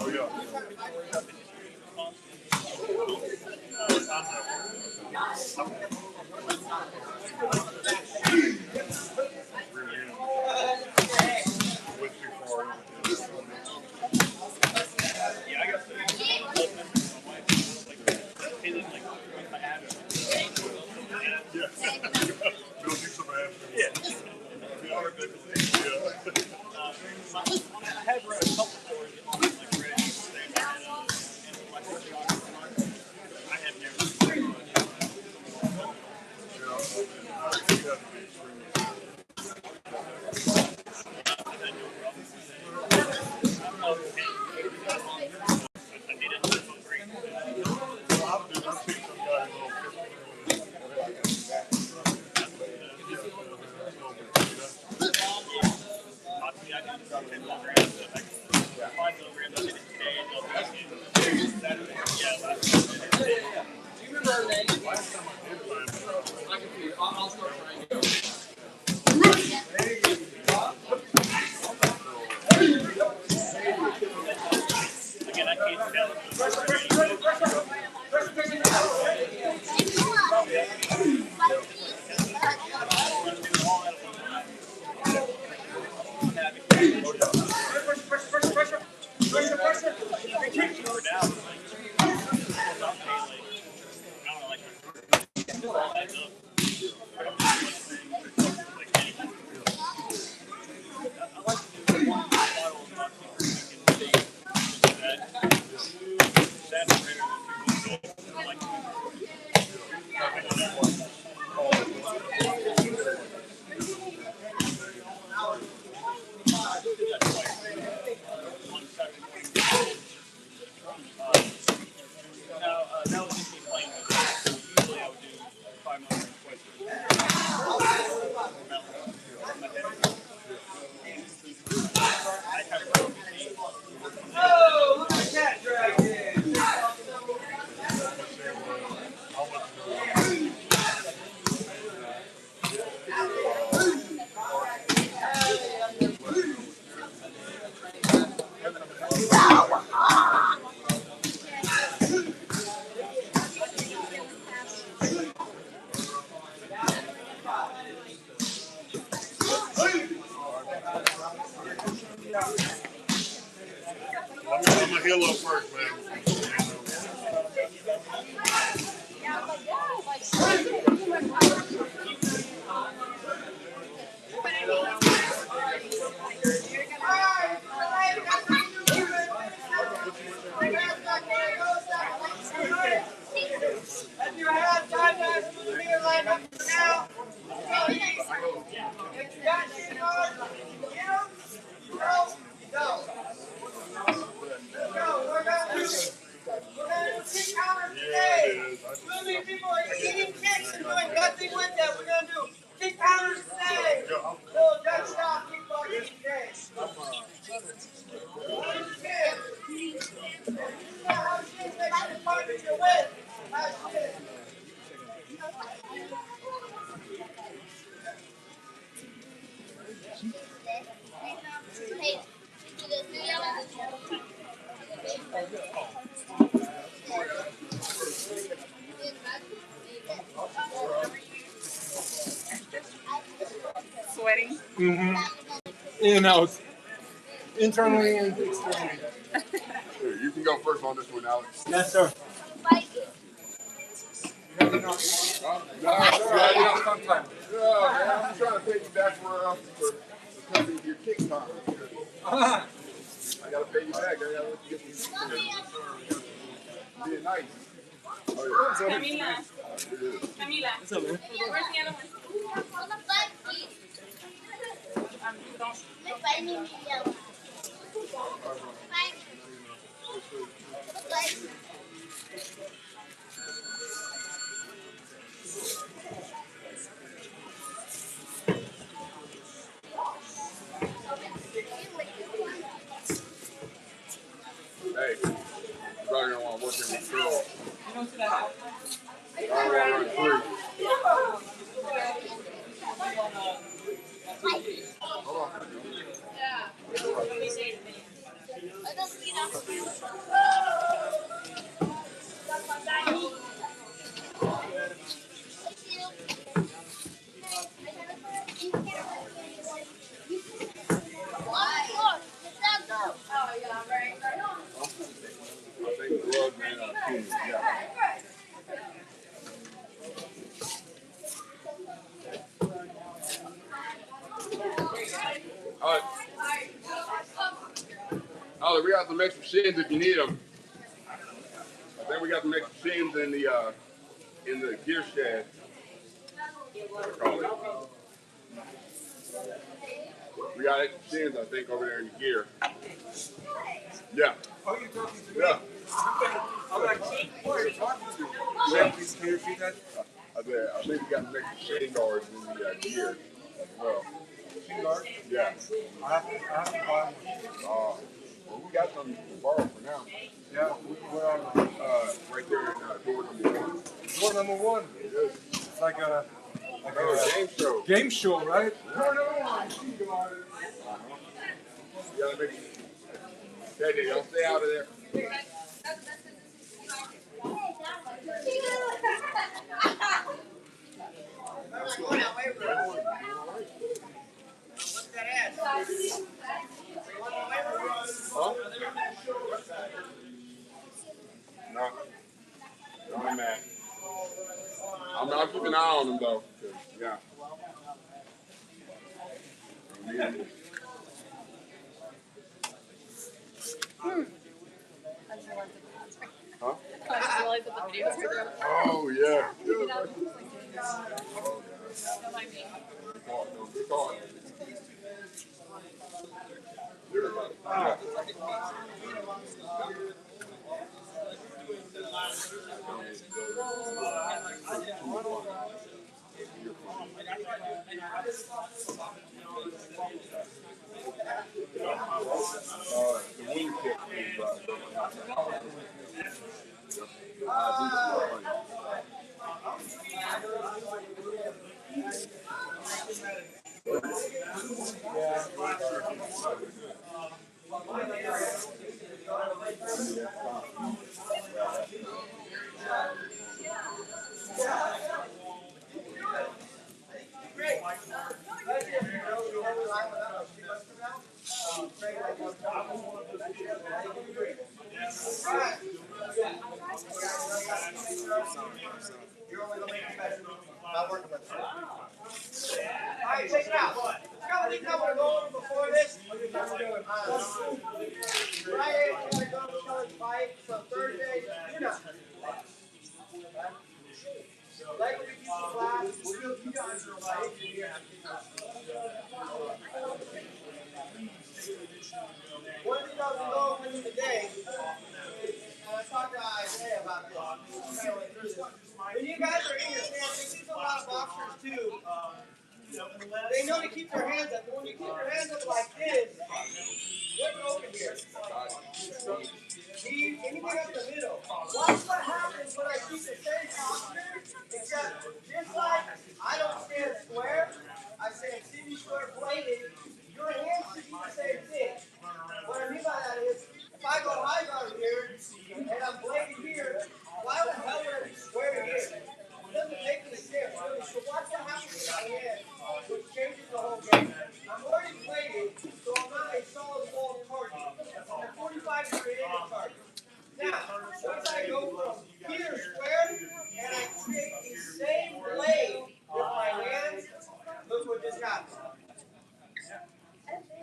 Oh, yeah. Went too far. Yeah, I got to Yeah. Go do some abs. Yeah. Yeah. I have read a couple stories on like Reddit saying that and like I have never. Again, I can't tell. That was just me playing with it. Usually I would do 5 months in Oh, look at that dragon. I'm gonna heal up first, man. If you have time, guys, move here, line up for now. If you got shit on, get them. Go. We're gonna do 6 counters today. Too many people are eating kicks and doing nothing with them. We're gonna do 6 counters today. So just stop kickboxing today. How shit makes the partner you win. How shit. Sweating. Mm-hmm. You know, internally and externally. You can go first on this one, Alex. Yes, sir. Sometime. Yeah, man, I'm trying to pay you back for your kick time. I gotta pay you back. I gotta let you get being nice. Oh, yeah. Camila. What's up, man? Where's the other one? Hey, you're probably gonna want to work in the girl. You know that. I want to run 3. Hold on. Oh, we got some extra shins if you need them. I think we got some extra shins in the gear shed. I call it. We got extra shins, I think, over there in the gear. Yeah. Oh, you're talking to me? Yeah. I'm like, who are you talking to? Yeah. Can you repeat that? I think we got some extra shin guards in the gear as well. Shin guard? Yeah. I have to buy one. Well, we got some to borrow for now. Yeah, where are we? Right there in door number 1. Door number 1. It's like a game show. Game show, right? Door number 1. Shin guard. You gotta make it. Steady, don't stay out of there. What's that ass? Huh? No. No, I'm mad. I'll keep an eye on him though. Yeah. Huh? I just realized that the videos are there. Oh yeah. Don't mind me. Good call. The wing kick is Alright, check it out. Let's go with these numbers going before this. Friday, we're going to go to Kelly's fight. So Thursday, you're not. Like we keep the class, we'll do you guys are fight. One of the guys will go with you today. And I talked to Isaiah about this. When you guys are in your stance, there's a lot of boxers too. They know to keep their hands up. But when you keep your hands up like this, what's open here? Anything up the middle. Watch what happens when I keep the same posture, except just like I don't stand square, I stand semi-square plated. Your hands should be the same thing. What I mean by that is, if I go high guard here, and I'm bladed here, why the hell would I be square here? It doesn't make any sense, really. So watch what happens in my hand, which changes the whole game. I'm already bladed, so I'm not a solid wall target. I'm a 45-degree angle target. Now, once I go from here square, and I create the same blade with my hands, look what just happened.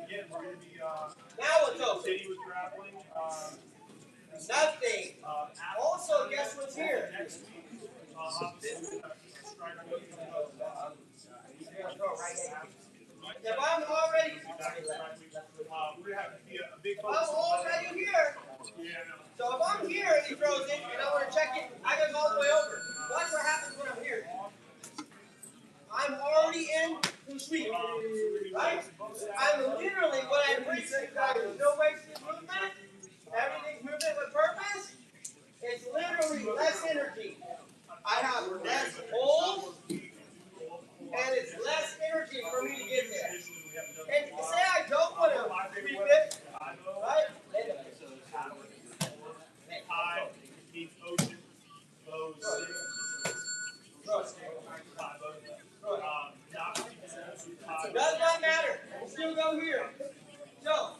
Again, we're going to be Now what's open? City with grappling. Nothing. Also, guess what's here? If I'm already here, so if I'm here and he throws it and I want to check it, I gotta go all the way over. Watch what happens when I'm here. I'm already in the sweep, right? I'm literally, what I bring to you guys, there's no wasted movement. Everything's moving with purpose. It's literally less energy. I have less holes, and it's less energy for me to get there. And say I don't want to sweep it, right? high, deep ocean, low, It does not matter. We'll still go here. So,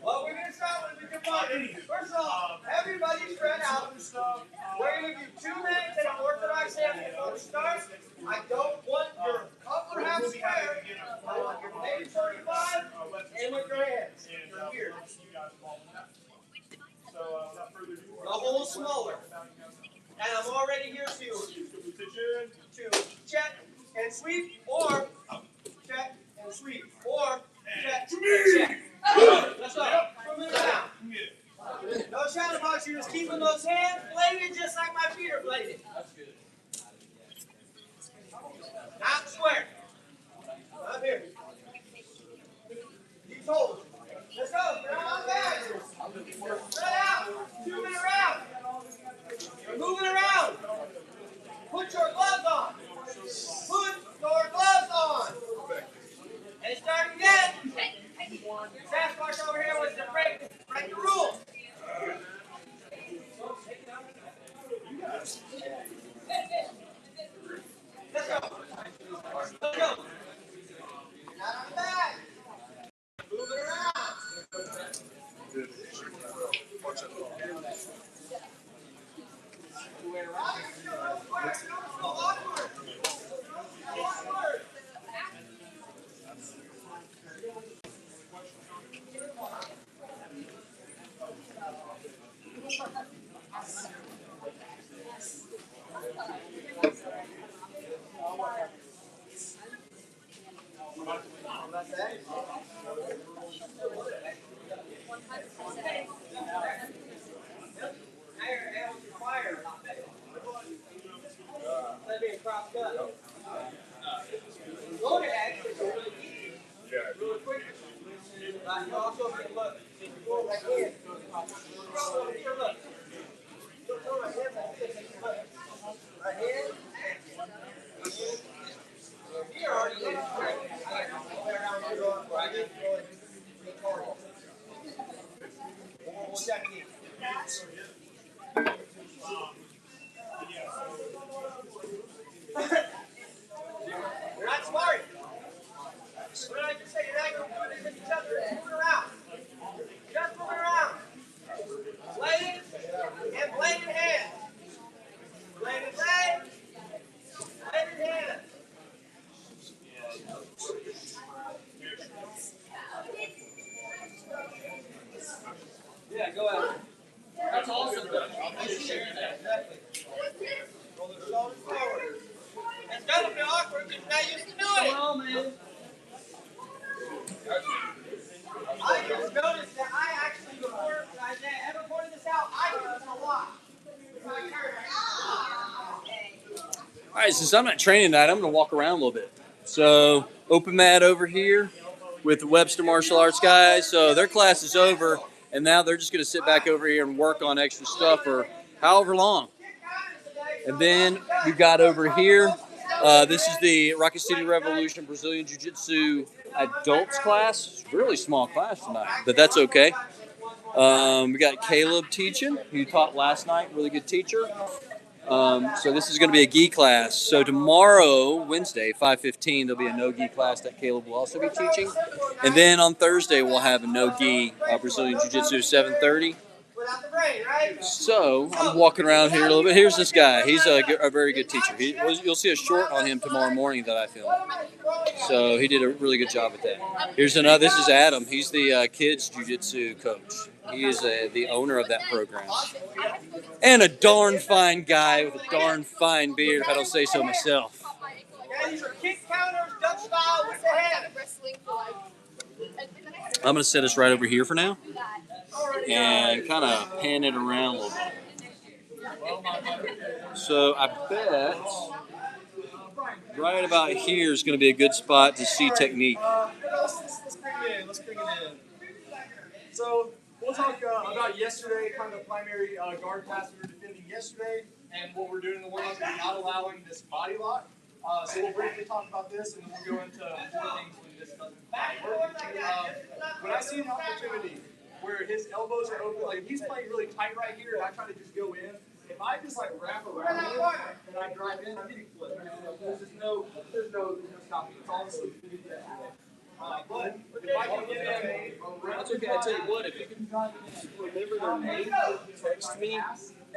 what we're going to start with is your body. First of all, everybody spread out. We're going to do 2 minutes in an orthodox stance before we start. I don't want your upper half square. I want your leg 45 and with your hands. You're here. without further ado, A hole smaller. And I'm already here to check and sweep, or check and sweep, or check and check. Let's go. Moving around. No shadow box. You're just keeping those hands bladed just like my feet are bladed. Not square. Up here. These holes. Let's go. Get on back. Spread out. 2 minute round. You're moving around. Put your gloves on. Put your gloves on. And start again. Sasquatch over here wants to break the rules. Let's go. Let's go. Not on the back. Move it around. You're not smart. What did I just say? You're not going to do this with each other. Just moving around. Just moving around. Bladed and bladed hands. Bladed leg. Bladed hands. Yeah, go ahead. That's awesome, though. I'm sharing that. Exactly. Roll the shoulders forward. It's gonna be awkward because you're not used to doing it. Well, man. I just noticed that I actually before I ever pointed this out, I do this a lot. All right, since I'm not training tonight, I'm going to walk around a little bit. So, open mat over here with the Webster Martial Arts guys. So, their class is over, and now they're just going to sit back over here and work on extra stuff for however long. And then we've got over here, this is the Rocket City Revolution Brazilian Jiu-Jitsu adults class. It's a really small class tonight, but that's okay. We got Caleb teaching, who taught last night, really good teacher. So this is going to be a gi class. So tomorrow, Wednesday, 5:15, there'll be a no-gi class that Caleb will also be teaching. And then on Thursday, we'll have a no-gi Brazilian Jiu-Jitsu 7:30. So I'm walking around here a little bit. Here's this guy. He's a very good teacher. You'll see a short on him tomorrow morning that I filmed. So he did a really good job at that. Here's another. This is Adam. He's the kids jiu-jitsu coach. He is the owner of that program. And a darn fine guy with a darn fine beard, if I don't say so myself. These are kick counters, Dutch style with the head. I'm going to set us right over here for now and kind of pan it around a little bit. So I bet right about here is going to be a good spot to see technique. Let's bring it in. Let's bring it in. So we'll talk about yesterday, kind of the primary guard pass we were defending yesterday, and what we're doing in the warm-up is not allowing this body lock. So we'll briefly talk about this, and then we'll go into more things when this doesn't work. When I see an opportunity where his elbows are open, like if he's playing really tight right here, and I try to just go in, if I just like wrap around him and I drive in, I'm getting flipped. There's no stopping. It's all so but if I can get in, That's okay. I tell you what, if you can remember their name, text me,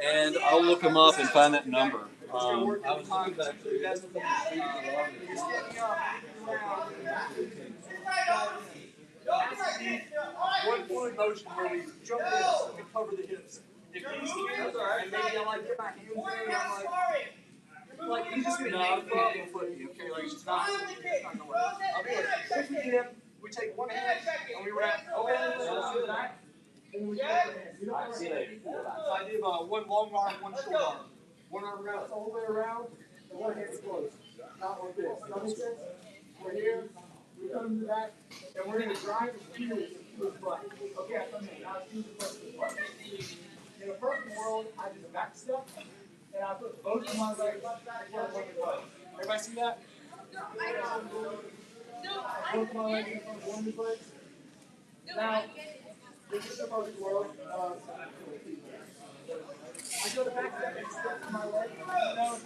and I'll look them up and find that number. I was looking back there. has to be one fluid motion where we jump in and we cover the hips. If he's here, and maybe I like get my hands in, and I'm like he's just gonna yank me and flip me, okay? Like it's not gonna work. I'll be like, if we get him, we take one hand and we wrap, okay, let's do that. And we get the hands. You know what I'm saying? So I do one long arm, one short arm. One arm wraps all the way around, and one hand's closed. Not like this. Does that make sense? We're here, we come to the back, and we're gonna drive the heels to his butt. Okay, I come in. Now it's his butt. In a perfect world, I just back step, and I put both of my legs where the butt. Everybody see that? Both of my legs in front of one of his legs. Now, this is the perfect world. I go to back step and step to my leg. Now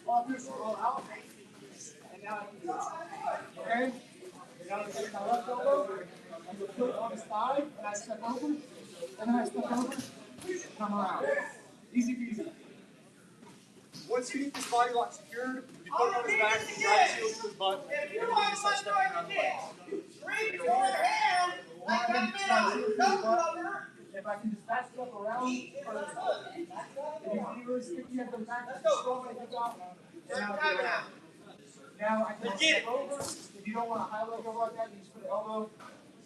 off this roll out. And now I can do it. Okay? And now I take my left elbow. I'm going to put it on his thigh. And I step over. And then I step over. And come around. Easy peasy. Once you get this body lock secured, you put it on his back, you drive his heels to his butt, and then you start stepping around the legs. Reach your hand like I'm in a if I can just back step around, if you can really sticky at the back, strong when it gets out, and now get around. Now I can step over. If you don't want a high leg over like that, you just put an elbow,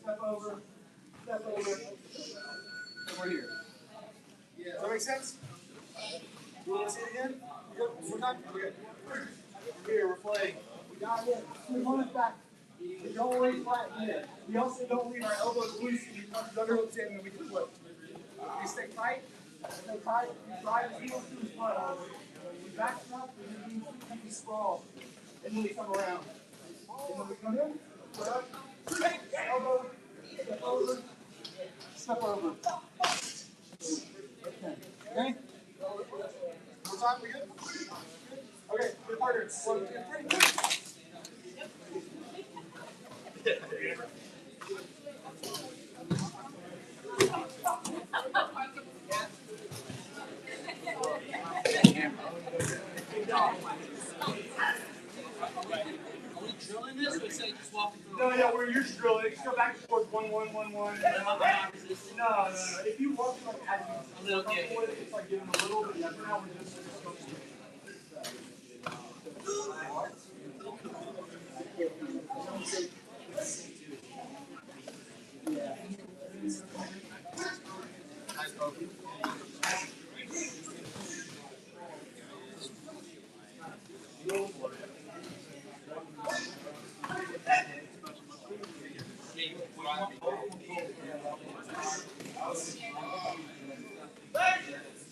step over, and we're here. Does that make sense? You want to see it again? We're not good. We're here, we're playing. We got it. We want it back. We don't lay flat here. We also don't leave our elbows loose and you punch the underhooks in and we can flip. We stay tight, we drive the heels to his butt. We back up and we sprawl. And then we come around. And then we come in, put up, elbow, step over, step over. Okay? More time, we good? Okay, good partners. 1, 2, 3. No, we're usually drilling. Just go back and forth 1, 1, 1, 1. No. If you walk like a little bit, it's like giving a little bit. For now, we're just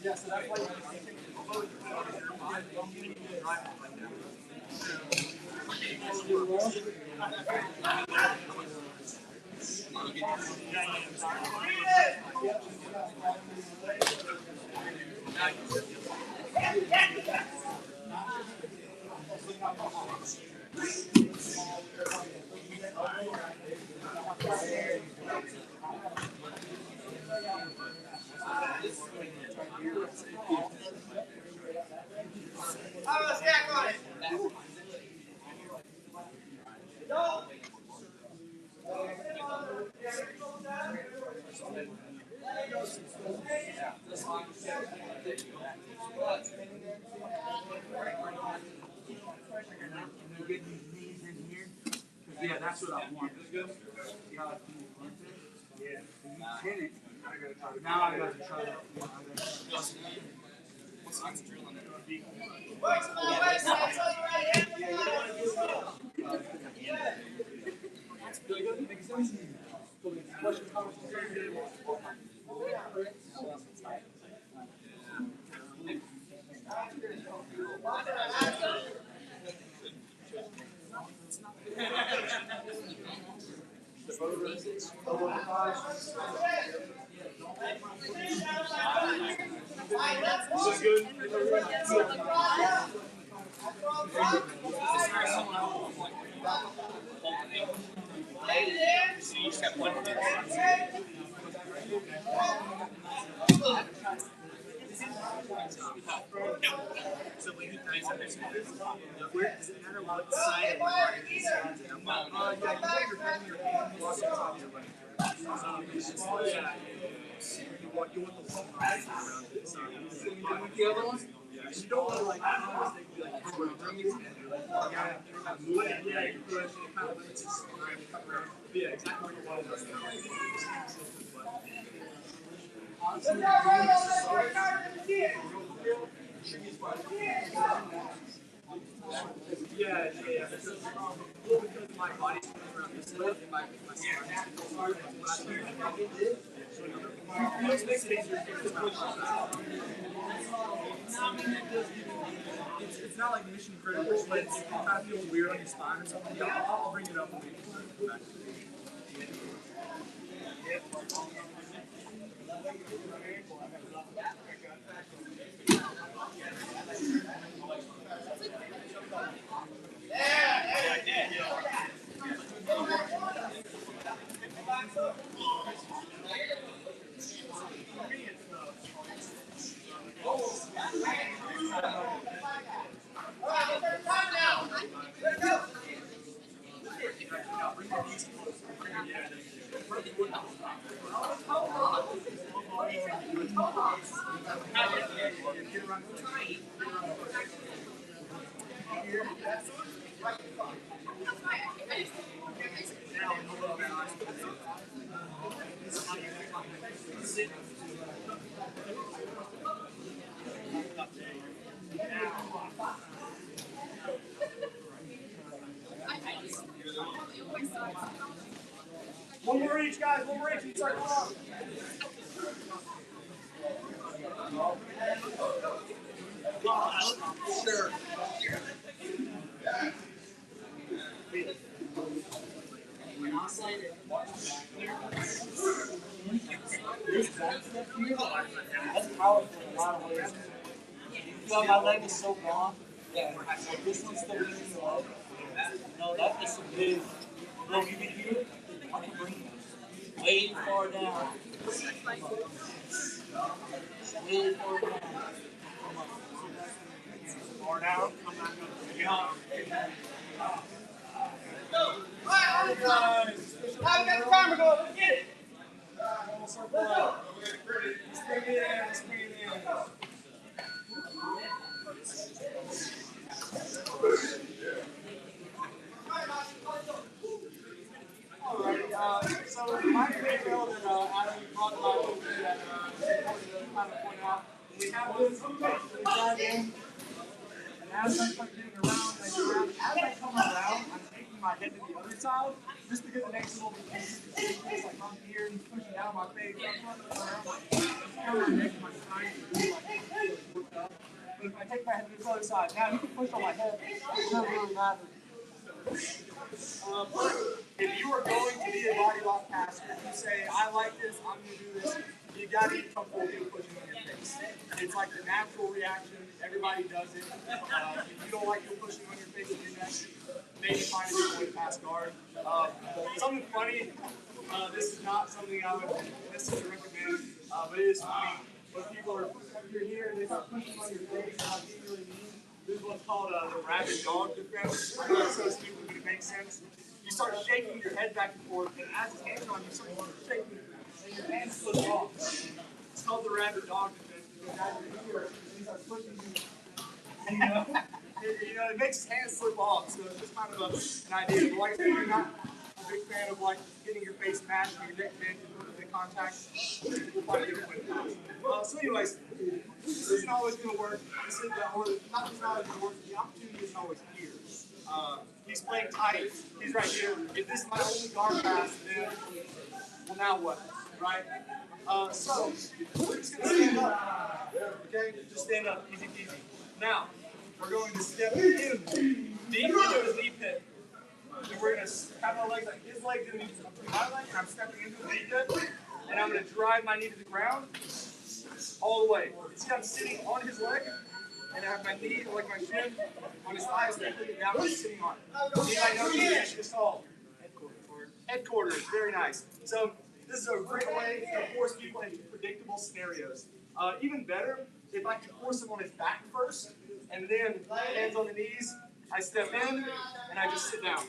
yeah, so that's why you I'm gonna stack on it. No. Yeah, that's what I want. Yeah. You hit it. Now I gotta try it. Works on the right side, so the right hand. Really good? Makes sense? Questions, comments, concerns? So when you guys understand this, does it matter what side of the body is? Yeah, you got your hand Yeah. You want the whole around it. So with the other one, you don't want to like be like yeah, you push it kind of limits its around. Yeah, exactly what you want to do. Yeah. Because my body's around this leg, my spine makes it easier to push. It's not like mission critical, but it kind of feels weird on your spine or something. Yeah, I'll bring it up when we come back. One more each, guys. One more each. You start going on. Sure. That's powerful in a lot of ways. You feel my leg is so long. Yeah. This one's still using the leg. No, that is some big. Look, you can hear it. I can bring it way far down. Way far down. Far down. I'm not going to get on. How we got the timer going? Let's get it. Let's bring it in. Let's bring it in. Alright, so my video that Adam brought about that kind of point out, we have this dive in, and as I start getting around, as I come around, I'm taking my head to the other side, just because it makes it a little bit easier. It's like I'm here and he's pushing down my face, I'm looking around, like, my neck, my spine, like, but if I take my head to the other side, now you can push on my head, it doesn't really matter. But if you are going to be a body lock caster, you say, I like this, I'm going to do this, you got to get comfortable with pushing on your face. It's like the natural reaction. Everybody does it. If you don't like the pushing on your face and your neck, maybe find a different way to pass guard. Something funny, this is not something I would necessarily recommend, but it is funny. When people are here and they start pushing on your face, not being really mean. This is what's called the rabid dog defense. It's so stupid, but it makes sense. You start shaking your head back and forth, and as his hands on you, start shaking, and your hands slip off. It's called the rabid dog defense because as you're here, he starts pushing you. And, it makes his hands slip off. So it's just kind of an idea. But like I said, you're not a big fan of like getting your face mashed and your neck bent and the contact. We'll find a different way to pass. So anyways, this isn't always going to work. This is not always going to work. The opportunity isn't always here. He's playing tight. He's right here. If this is my only guard pass, then, well, now what? Right? So, we're just going to stand up. Okay? Just stand up. Easy peasy. Now, we're going to step in deep into his knee pit. And we're going to have our legs like his legs going to be my leg, and I'm stepping into the knee pit. And I'm going to drive my knee to the ground all the way. See, I'm sitting on his leg. And I have my knee, like my shin, on his thighs, and I put it down, I'm sitting on it. See, I know this is called headquarters. Very nice. So this is a great way to force people into predictable scenarios. Even better, if I can force him on his back first, and then hands on the knees, I step in, and I just sit down.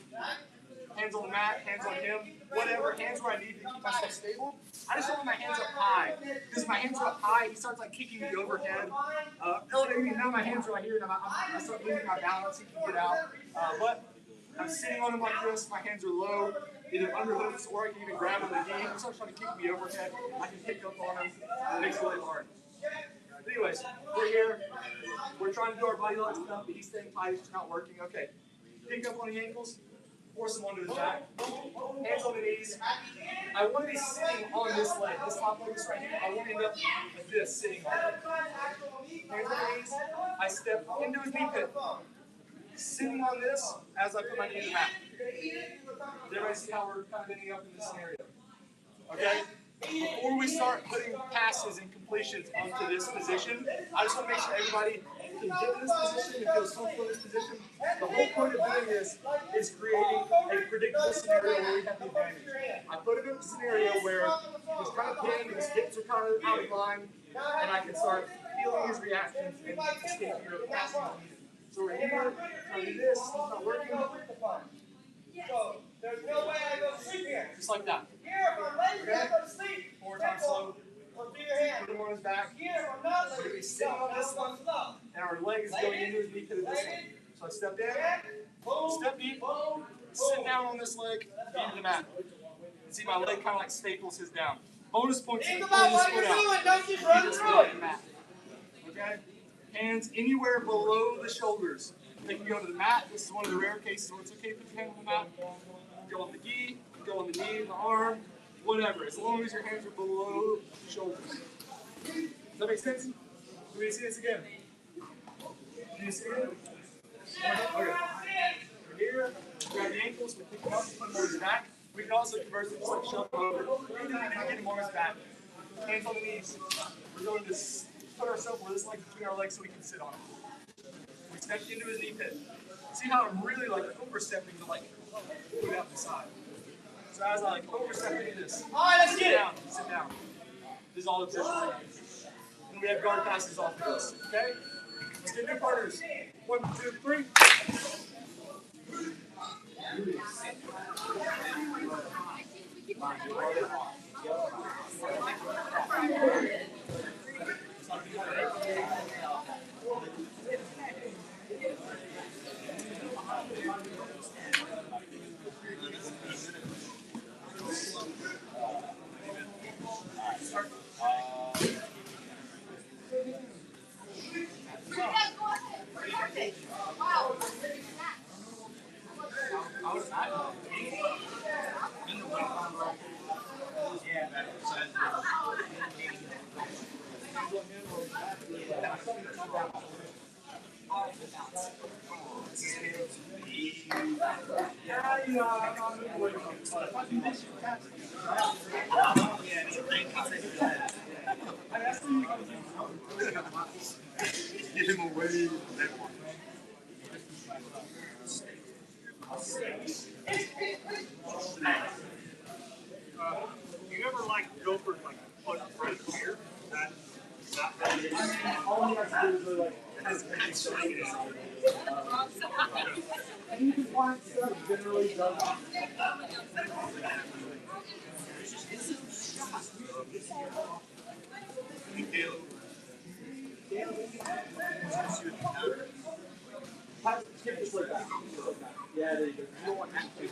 hands on the mat, hands on him, whatever, hands where I need to keep myself stable. I just don't want my hands up high. Because if my hands are up high, he starts like kicking me overhead. Elevating, now my hands are right here, and I start losing my balance, he can get out. But I'm sitting on him like this, my hands are low, either under hooks, or I can even grab him in the knee. He starts trying to kick me overhead, I can pick up on him, it makes it really hard. But anyways, we're here, we're trying to do our body lock stuff, but he's staying tight, it's not working. Okay, pick up on the ankles, force him onto his back, hands on the knees. I want to be sitting on this leg, this top leg is right here. I want to end up like this, sitting on it. Hands on the knees, I step into his knee pit. Sitting on this as I put my knee in the mat. Does everybody see how we're kind of ending up in this scenario? Okay? Before we start putting passes and completions onto this position, I just want to make sure everybody can get in this position and feel comfortable in this position. The whole point of doing this is creating a predictable scenario where we have the advantage. I put him in a scenario where he's kind of pinned, his hips are kind of out of line, and I can start feeling his reactions and escaping or passing on. So we're here, trying to do this, it's not working. So, there's no way I go to sleep here. Just like that. Here, if I'm lazy, I go to sleep. 4 times slow. Put your hand. Put him on his back. Here, if I'm not We're going to be lazy, sitting on this one, slow. and our leg is going into his knee pit of this one. So I step in, step deep, sit down on this leg, into the mat. See my leg kind of like staples his down. Bonus points if Think you about pull this what you're foot doing, out. don't just run through it. Okay? Hands anywhere below the shoulders. They can go to the mat. This is one of the rare cases where it's okay to put your hand on the mat. Go on the gi, go on the knee, the arm, whatever. As long as your hands are below the shoulders. Does that make sense? Do we see this again? Can you see it? Okay. We're here. Grab the ankles. We pick him up, put him on his back. We can also conversely just like shove him over. We need to get him on his back. Hands on the knees. We're going to put ourselves where this leg between our legs so we can sit on it. We step into his knee pit. See how I'm really like overstepping to like put out the side. So as I like overstep into this, Alright, let's get it. sit down. This is all the position. And we have guard passes off of this. Okay? Let's get new partners. 1, 2, 3. Get him away. You ever like go for like put right here? Not that all you have to do is like and you can find stuff generally does. Yeah, there you go. You don't want that to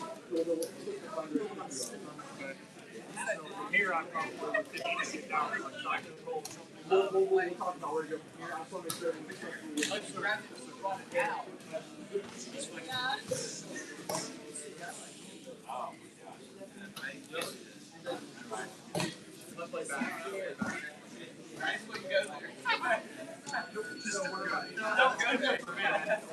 here I probably would 50 to get down like I control. We'll talk about where to go from here. I just want to make sure let's grab it so brought it down. Let's play back. Right, we can go there. Don't worry about it. Don't go there for a minute.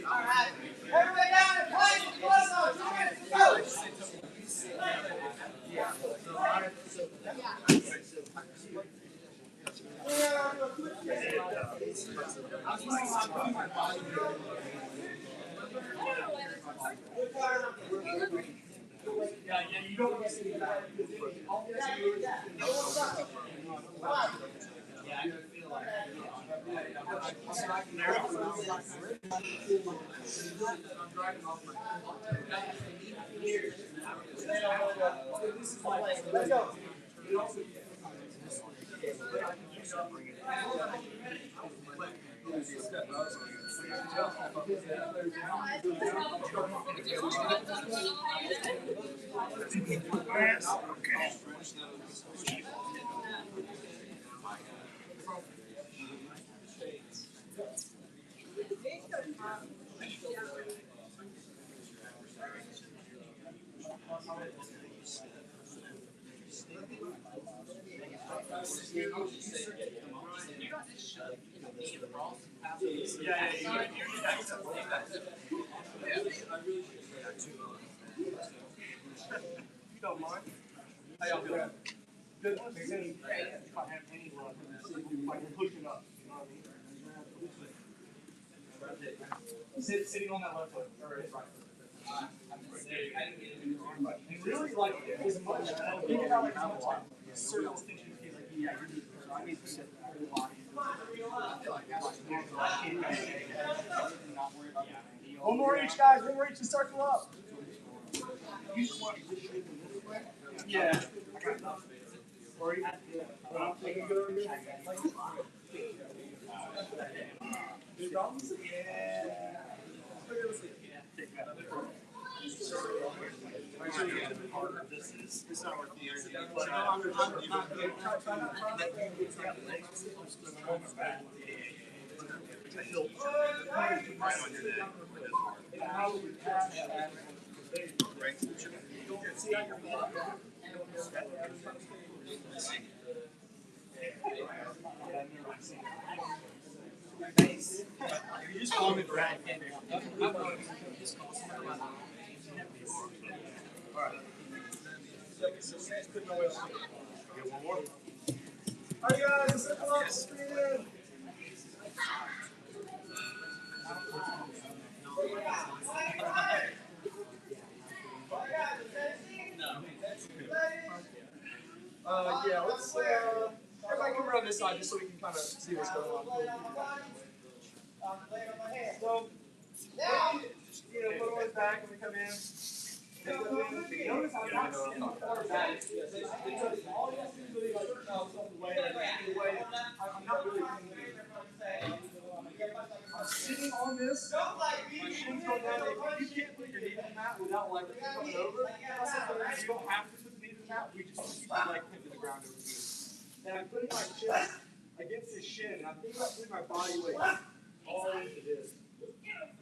Alright. Everybody down in place. Close on. 2 minutes. Go. Yeah, you don't want to see that. Yeah, I feel like Let's go. You don't mind? How y'all doing? Good. If I have any luck, I can push it up. You know what I mean? Sitting on that left foot or right foot. And really, like, as much, think about it how much certain distinctions be like, yeah, you're just, I need to sit the whole body. One more each, guys. One more each to circle up. Yeah. Or you, yeah. It's not worth the energy. See how you're nice. You just call me Brad. Alright. One more. Alright guys, circle up, screen. Yeah, let's everybody come around this side just so we can kind of see what's going on. So, you know, put it back when we come in. Notice I'm not sitting far back because all you have to do is like the way I'm not really I'm sitting on this. My shin's going down. If you can't put your knee to the mat without like coming over, you don't have to put the knee to the mat. We just keep my leg pinned to the ground over here. And I'm putting my chest against his shin, and I'm thinking about putting my body weight all into this.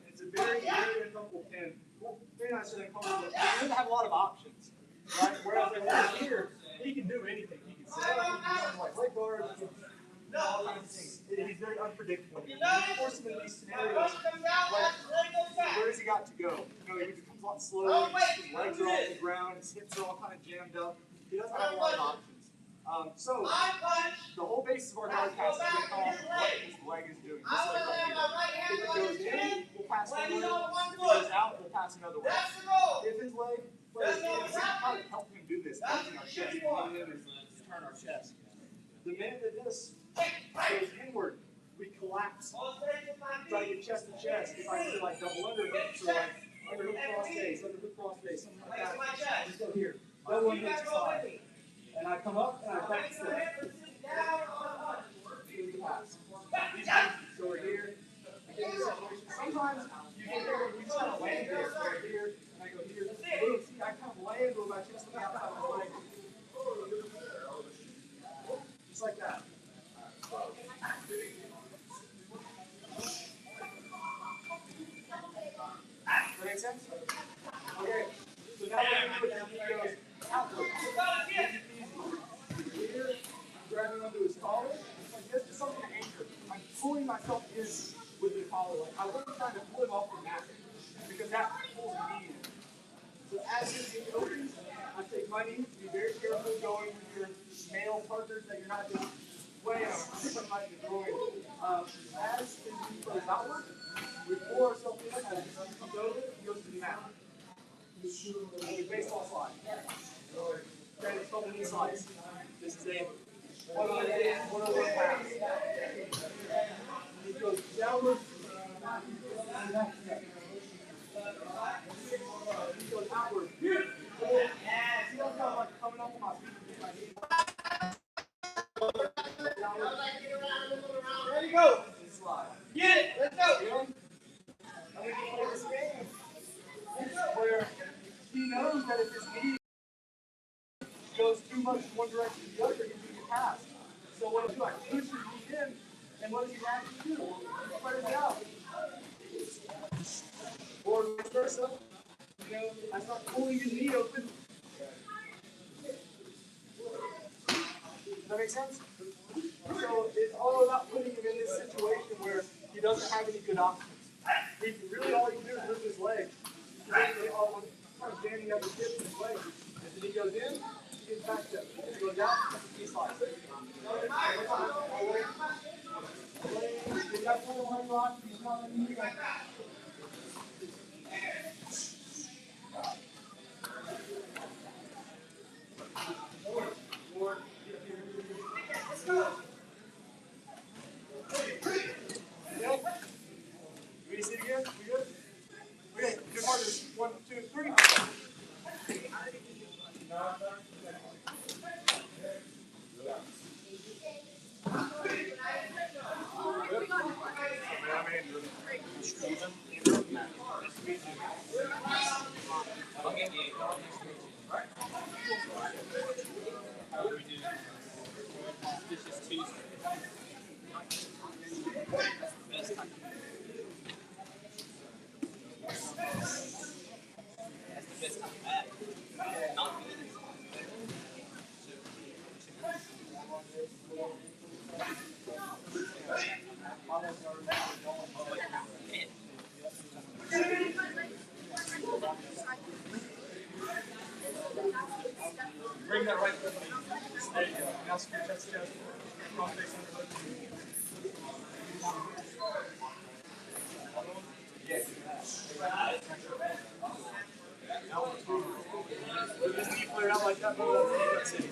It's a very, very uncomfortable pin. Very nice and uncomfortable. He doesn't have a lot of options, right? Whereas over here, he can do anything. He can sit up, he can do like leg bars, he can do all kinds of things. He's very unpredictable. When you force him in these scenarios, like, where has he got to go? You know, he becomes a lot slower, his legs are off the ground, his hips are all kind of jammed up. He doesn't have a lot of options. So, the whole basis of our guard pass is going to call what his leg is doing. This leg right here. If it goes in, we'll pass one way. If it goes out, we'll pass another way. If his leg plays in, we can kind of help him do this, touching our chest, come in and turn our chest. The minute that this goes inward, we collapse. Try to get chest to chest. If I do like double underhooks or like underhook cross face, something like that. Just go here. Double underhook to side. And I come up and I back step. So we're here. Sometimes you get there and you just kind of land there. Right here. And I go here. See, I kind of land with my chest on the outside of my leg. Just like that. Does that make sense? Okay. So now we're going to go outward. Here, grabbing onto his collar. Like this is something to anchor. I'm pulling myself in with the collar. Like I wasn't trying to pull him off the mat because that pulls me in. So as his knee opens, I take my knee. Be very careful going with your male partners that you're not just way out. Something like the groin. As his knee goes outward, we pull ourselves in. As his knee comes over, he goes to the mat. Baseball slide. Okay, it's called a knee slice. This is a one-on-one pass. that if his knee goes too much in one direction or the other, he's going to get passed. So what I do, I push his knee in, and what does he actually do? He spreads it out. Or vice versa. You know, I start pulling his knee open. Does that make sense? So it's all about putting him in this situation where he doesn't have any good options. He really all he can do is lift his legs. He's basically all kind of standing up his hips and his legs. As he goes in, he gets back step. As he goes out, he slides. He's got full money lock. He's not letting you go. Ready to sit again? We good? Okay, good partners. 1, 2, 3. This is Tues. That's the best time back. Not me. Bring that right foot. There you go. Now scoot chest to chest. Cross face under this knee flare out like that, that's it.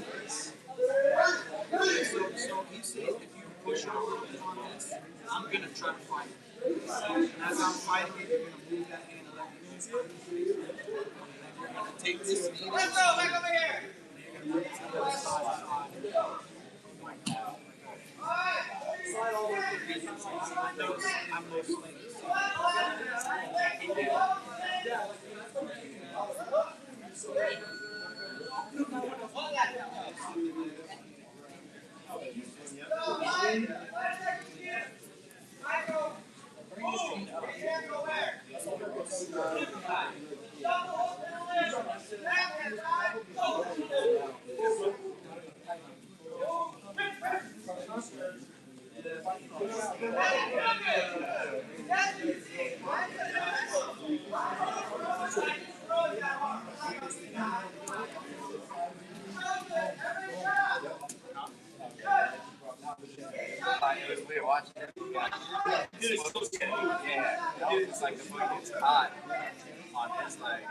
So he says if you push on this, I'm going to try to fight it. And as I'm fighting it, you're going to move that hand and let me see it. And then you're going to take this knee. Let's go, back over here. And you're going to move it to the other side. Slide all the way to the And I'm most things. It was weird watching it. Dude, it's so scary. Yeah. Dude, it's like the foot gets hot on his leg.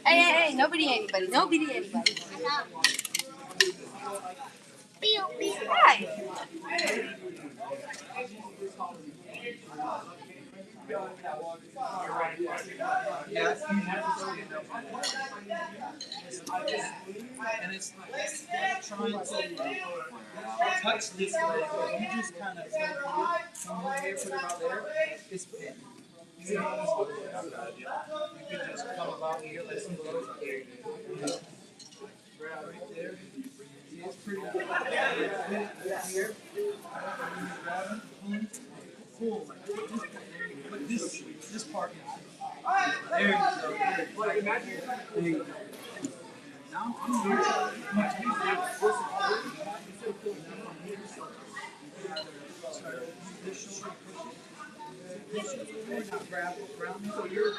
Hey, nobody, anybody. Hi. And it's like trying to touch this leg, but you just kind of come over here, put it out there. It's big. You can just come about here, let some blow. Grab right there. See, it's pretty good. Here. Pull. But this part. There you go. There you go. Now I'm here. Much easier. This shoulder push it. Now grab around me. So you're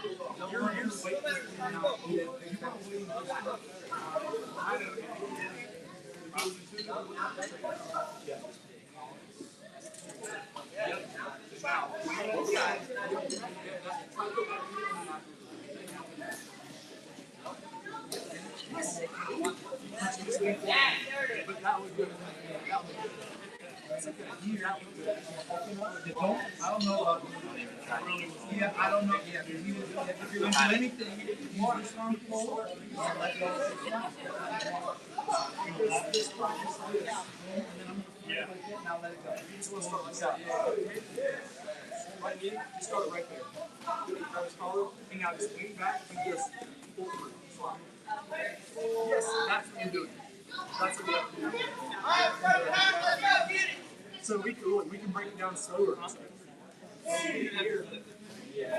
weight now. But that was good. That was good. It's okay. That was good. I don't know about yeah, I don't know. Yeah, if you're going to do anything, if you want a strong pull, let go. This part, just like that. And then I'm going to like it, now let it go. You just want to start like that. Right here, you start right there. Grab his collar, and now just lean back and just pull through. Yes, that's what you're doing. That's what you have to do. So we can break it down slower.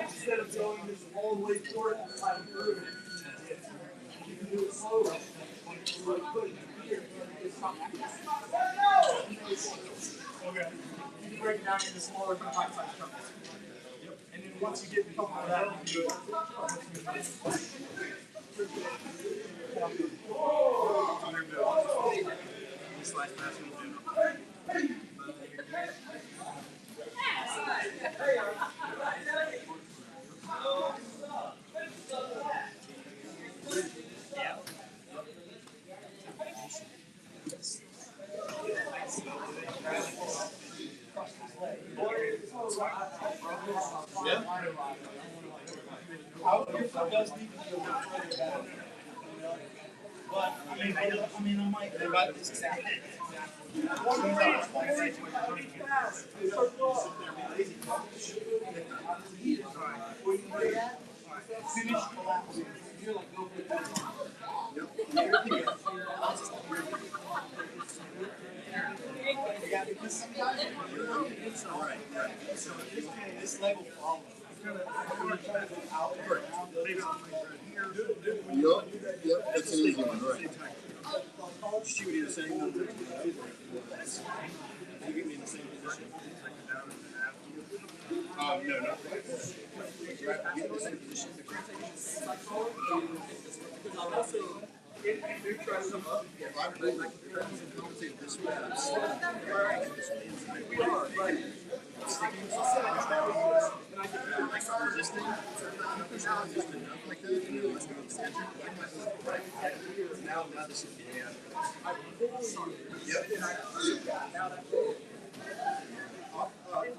Instead of going this all the way forward, you can do it slower. Okay. You can break it down into smaller bite-sized chunks. And then once you get comfortable with that, you do it. Slice pass will do. I might go about this exactly. This leg will follow. Yep, that's an easy one, right? See what he was saying? You get me in the same position. No, not quite. Get in the same position. If you try to come up, if I'm compensating this way, I'm sticking this way inside. We are, right. Sticking and I can start resisting. Push out just enough like that, and then let's go to the center. Now Madison. Yeah. Yep. Now that's oh, yeah.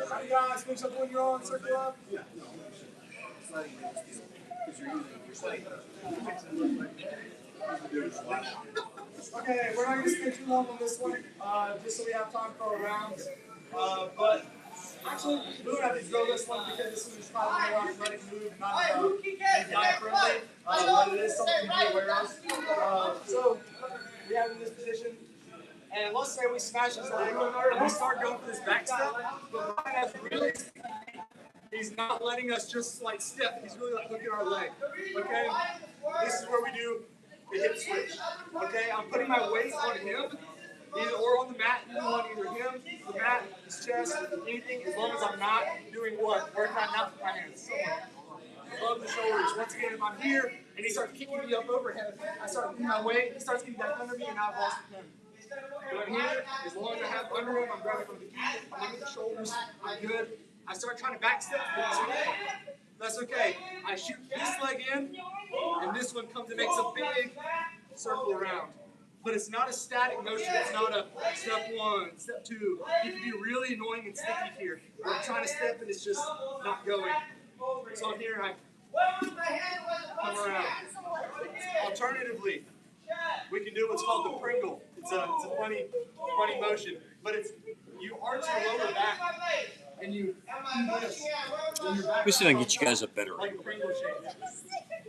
Right. Guys, finish up when you're on, circle up. Yeah. Sliding because you're using your slide. Okay, we're not going to stay too long on this one, just so we have time for a round. But actually, we don't have to drill this one because this one is probably more athletic move, not guy friendly, but it is something to be aware of. So we have in this position, and let's say we smash his leg, and we start going for this back step, but Ryan has really, he's not letting us just like step, he's really like looking at our leg, okay? This is where we do the hip switch, okay? I'm putting my weight on him, either or on the mat, either him, the mat, his chest, anything, as long as I'm not doing what? Working on not with my hands. Above the shoulders. Once again, if I'm here and he starts kicking me up overhead, I start putting my weight, he starts getting back under me, and now I've lost him. But I'm here, as long as I have under him, I'm grabbing from the feet, I'm under the shoulders, I'm good. I start trying to backstep, that's okay. I shoot this leg in, and this one comes and makes a big circle around. But it's not a static motion, it's not a step one, step two. You can be really annoying and sticky here. I'm trying to step and it's just not going. So I'm here and I come around. Alternatively, we can do what's called the Pringle. It's a funny motion, but it's you arch your lower back and you do this. Let me see if I can get you guys a better Like angle. a Pringle shape.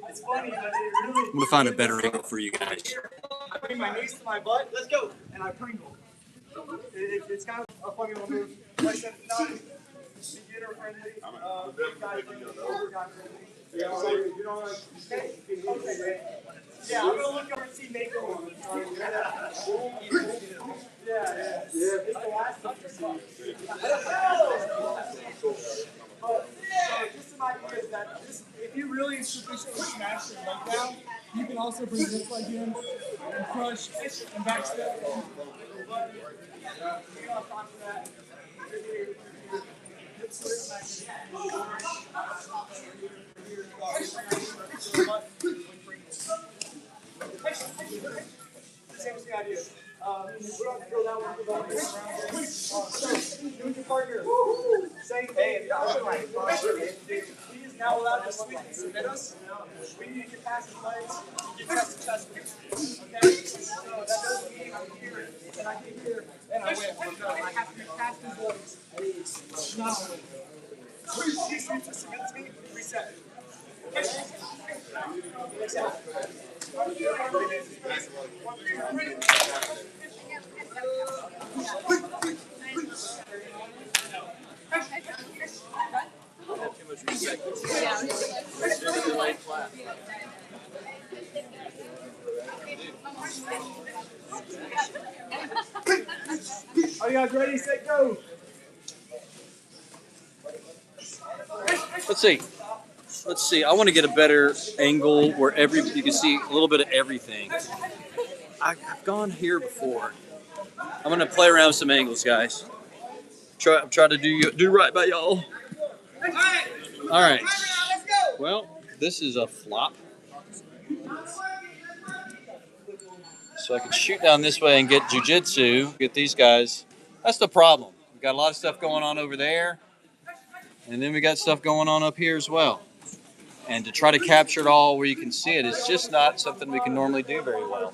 It's funny, but it really. I'm gonna find a better angle for you guys. I bring my knees to my butt. Let's go. And I Pringle. It's kind of a funny little move. Like I said, it's not beginner friendly. Guy friendly. Guy friendly. Yeah, so you don't want to. Okay. Yeah, I'm gonna look over and see Nate go. Yeah. It's the last time you see. Just some ideas that if you really sufficiently smash your leg down, you can also bring this leg in and crush and backstep. Same as the idea. We don't have to go that one. We're going around. So, you and your partner. Same thing. He is now allowed to sweep and submit us. We need to get past his legs and get chest to chest with him. Okay? So that doesn't mean I'm here and I get here and I win. No, I have to get past his legs. Not win. He sweeps and submits me, reset. Are you guys ready? Set, go! Let's see. I want to get a better angle where you can see a little bit of everything. I've gone here before. I'm gonna play around with some angles, guys. Try to do right by y'all. All right. Well, this is a flop. So I can shoot down this way and get jiu-jitsu, get these guys. That's the problem. We've got a lot of stuff going on over there. And then we got stuff going on up here as well. And to try to capture it all where you can see it is just not something we can normally do very well.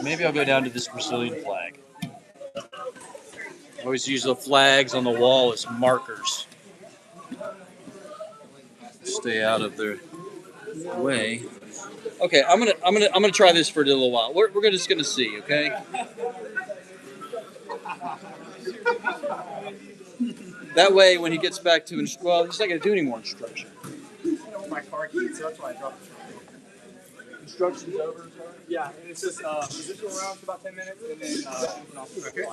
Maybe I'll go down to this Brazilian flag. I always use the flags on the wall as markers. Stay out of their way. Okay, I'm gonna try this for a little while. We're just gonna see, okay? That way, when he gets back to he's not gonna do any more instruction. My car keys, so that's why I dropped it. Instructions over, sorry? Yeah, and it's just positional rounds for about 10 minutes, and then Okay.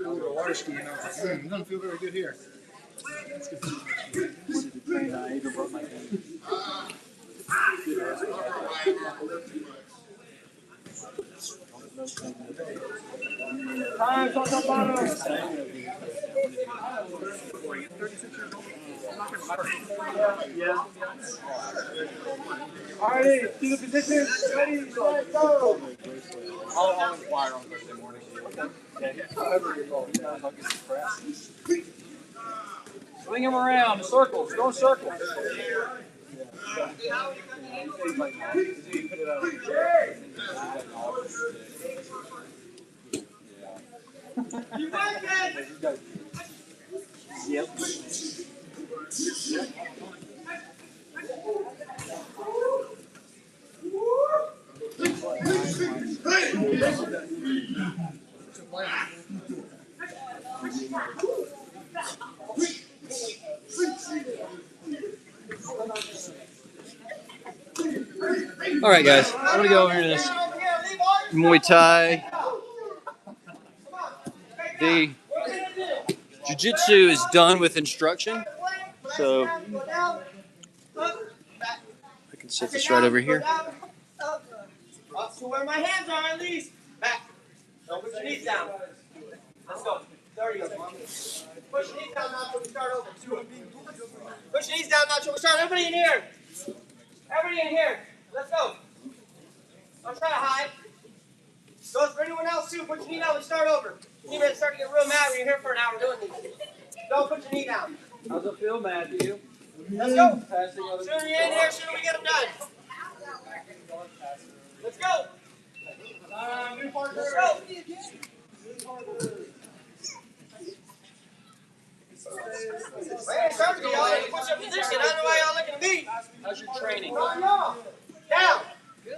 A little water skiing. I was like, it doesn't feel very good here. time, talk up bottom. Yeah. Alrighty, to the position, ready, set, go. I'll inquire on Thursday morning. Swing him around, circles, go circles. You like it? Yep. All right, guys, I'm gonna go over to this Muay Thai. The Jiu-Jitsu is done with instruction, so I can set this right over here. Up to where my hands are, at least. Back. Don't put your knees down. Let's go. There you go. Push your knees down now until we start over. Push your knees down now until we start. Everybody in here. Everybody in here. Let's go. Don't try to hide. Goes for anyone else too. Put your knee down and start over. You may start to get real mad when you're here for an hour doing these. Don't put your knee down. How's it feel, Matthew? Let's go. Sooner you're in here, sooner we get them done. Let's go. New partner. Let's go. Hey, start to y'all in a push-up position. I don't know why y'all looking at me. How's your training? Down. Down. Good.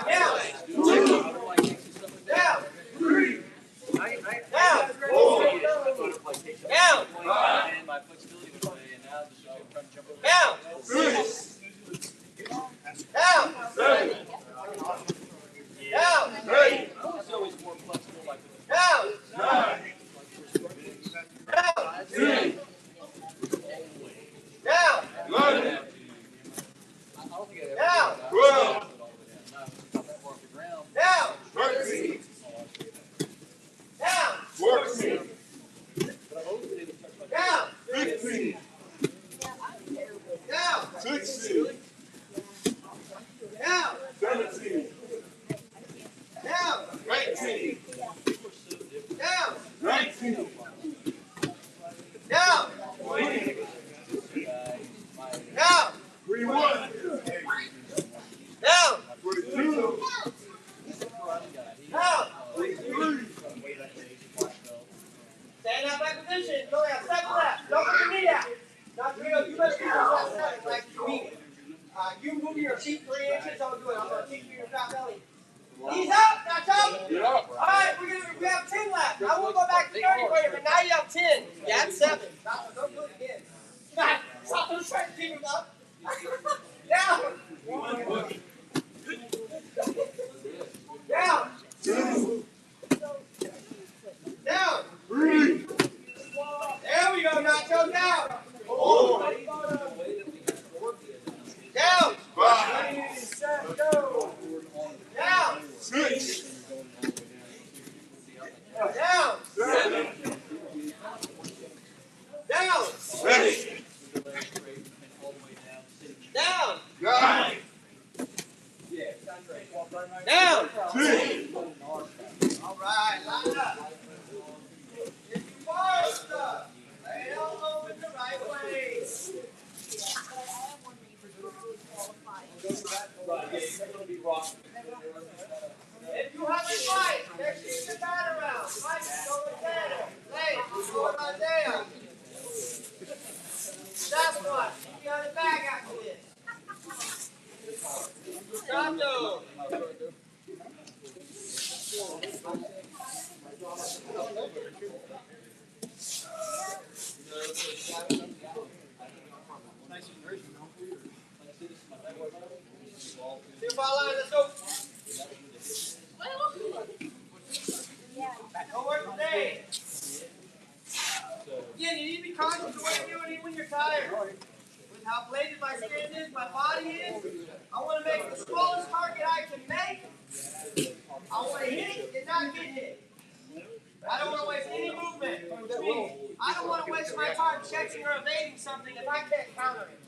Down. Down. Three. Down. Down. My flexibility was away, and now just trying to jump over. Down. Down. Down. It's always more flexible, like Down. Down. Down. Down. position. You only have 7 left. Don't put your knee out. Not real. You better keep yourself 7 like you mean it. You move your feet 3 inches. Don't do it. I'm going to teach you your fat belly. Knees up. That's up. All right. We have 10 left. I won't go back to 30 for you, but now you have 10. You had 7. Don't do it again. Stop those trying to keep him up. Down. 1. Down. 2. Down. 3. There we go, Nacho. Down. 4. Down. 5. Set, go. Down. 6. Down. 7. Down. 8. Down. 9. Down. 10. All right, line up. If you are stuck, lay it elbow in the right way. If you have a fight, next to the bat around. Fight, go with that. Lay, go right there. That's one. You got it back after this. Stop those. Let's go. Don't work today. Again, you need to be conscious of what you're doing even when you're tired. With how bladed my skin is, my body is, I want to make the smallest target I can make. I want to hit it and not get hit. I don't want to waste any movement, which means I don't want to waste my time catching or evading something if I can't counter it.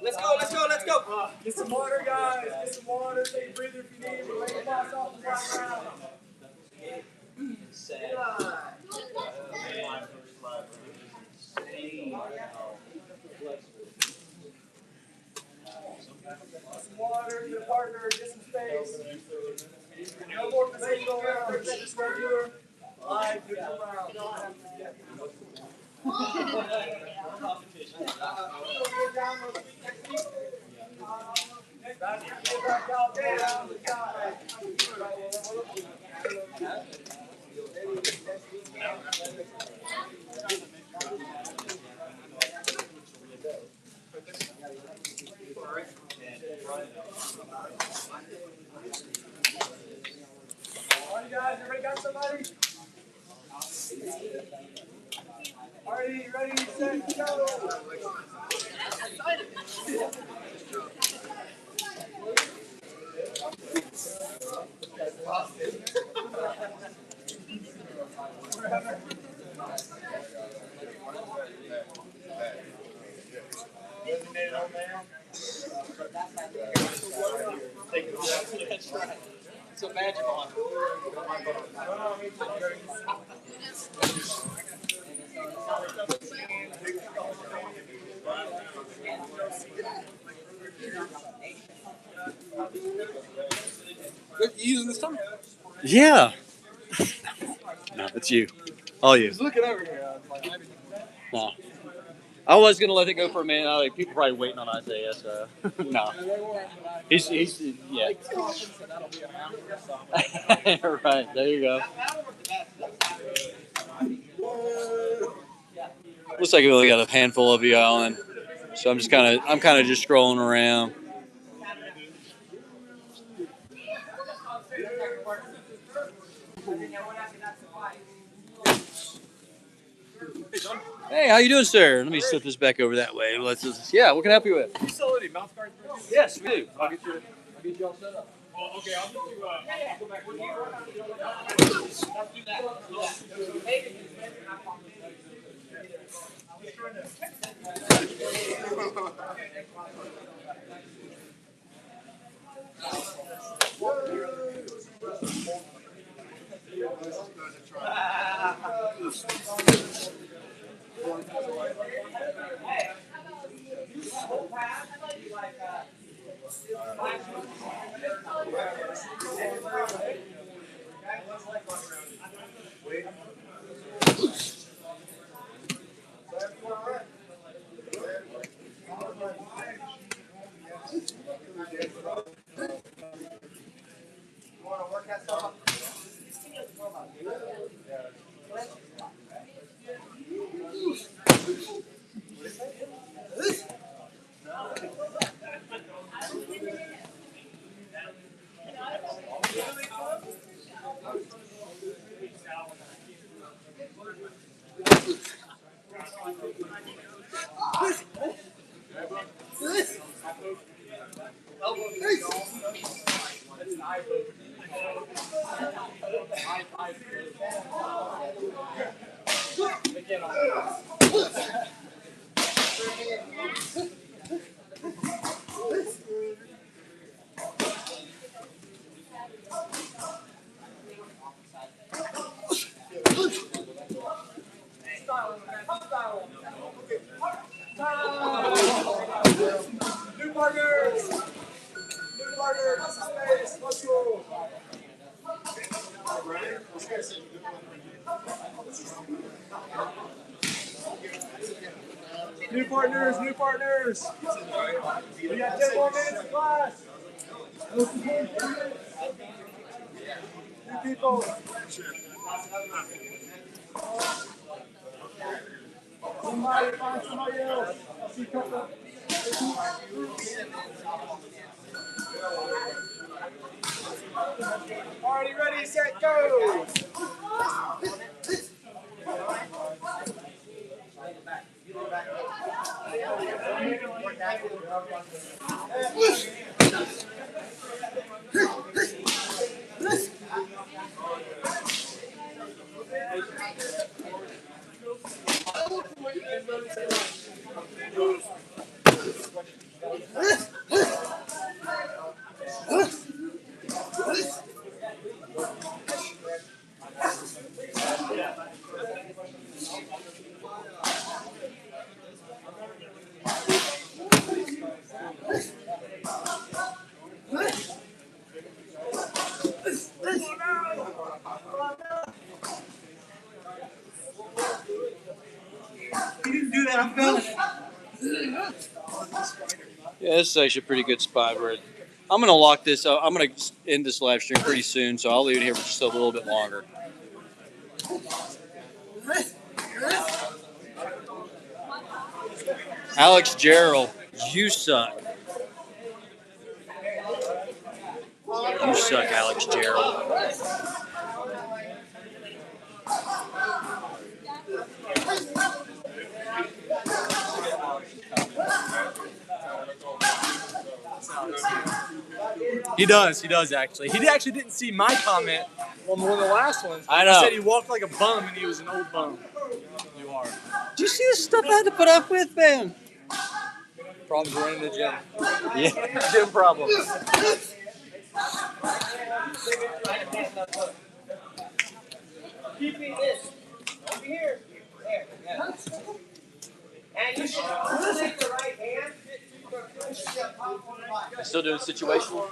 Let's go, let's go, let's go. Get some water, guys. Get some water. Take a breather if you need. We're laying pass off the background. Some water, get a partner, get some space. No more positional round. Just regular. Live, neutral round. All right, guys, everybody got somebody? Alrighty, ready, set, go! It's a magic on. You using this time? Yeah. No, it's you. All you. He's looking over here. No. I was gonna let it go for a minute. Like, people probably waiting on Isaiah, so no. He's yeah. Right, there you go. Looks like we only got a handful of you on, so I'm kind of just scrolling around. Hey, how you doing, sir? Let me slip this back over that way. Yeah, what can I help you with? Facility mouth guards. Yes, we do. I'll get you all set up. Oh, okay, I'll get you. Go back. want to work that stuff up? New partners! New partners! This is space. Let's go! New partners! New partners! We got 10 more minutes of class! New people! Somebody find somebody else! I'll see a couple. Already ready, set, go! You didn't do that, I'm going. Yeah, this is actually a pretty good spot. I'm going to lock this up. I'm going to end this live stream pretty soon, so I'll leave it here for just a little bit longer. Alex Gerald, you suck. You suck, Alex Gerald. He does actually. He actually didn't see my comment on one of the last ones. I know. He said he walked like a bum and he was an old bum. You are. Do you see the stuff I had to put up with, man? Problems running the gym. Yeah. Gym problems. Keep me this. Over here. There. Yeah. And you should take the right hand. Still doing situational?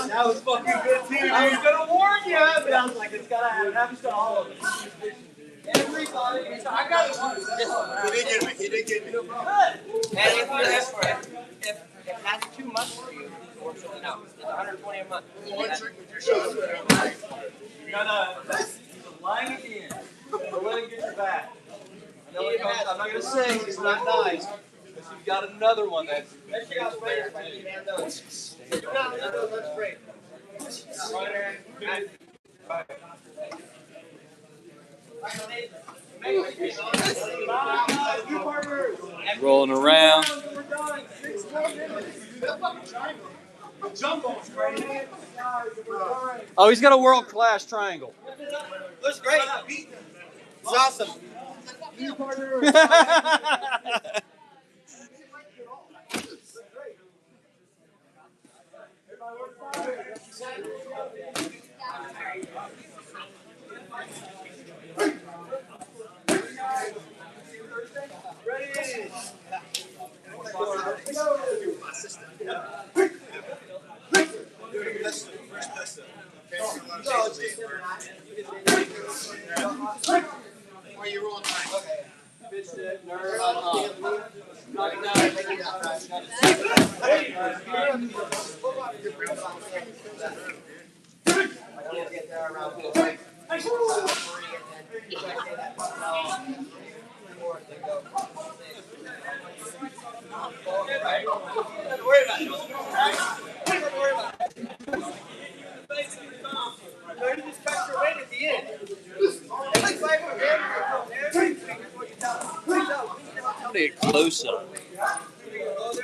That was fucking good too. I was gonna warn you, but I was like, it's gotta happen to all of us. Everybody, I got it. He did get me. Good. And if that's too much for you, unfortunately, no. It's 120 a month. You gotta line it in. Don't let him get your back. I know I'm not gonna say it's not nice. You've got another one that's there. That's great. Rolling around. Oh, he's got a world-class triangle. Looks great. It's awesome. Where you rolling right? Okay. I'm gonna get close up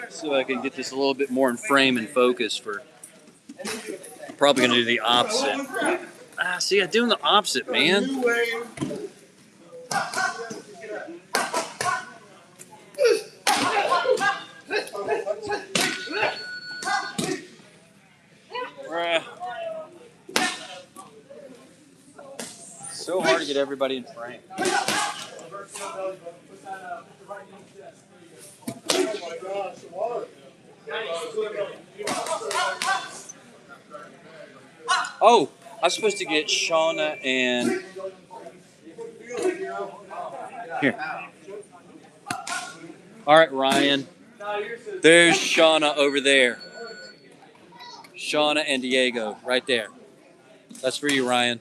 so I can get this a little bit more in frame and focus for. Probably gonna do the opposite. See, I'm doing the opposite, man. So hard to get everybody in frame. Oh, I was supposed to get Shauna and here. All right, Ryan. There's Shauna over there. Shauna and Diego right there. That's for you, Ryan.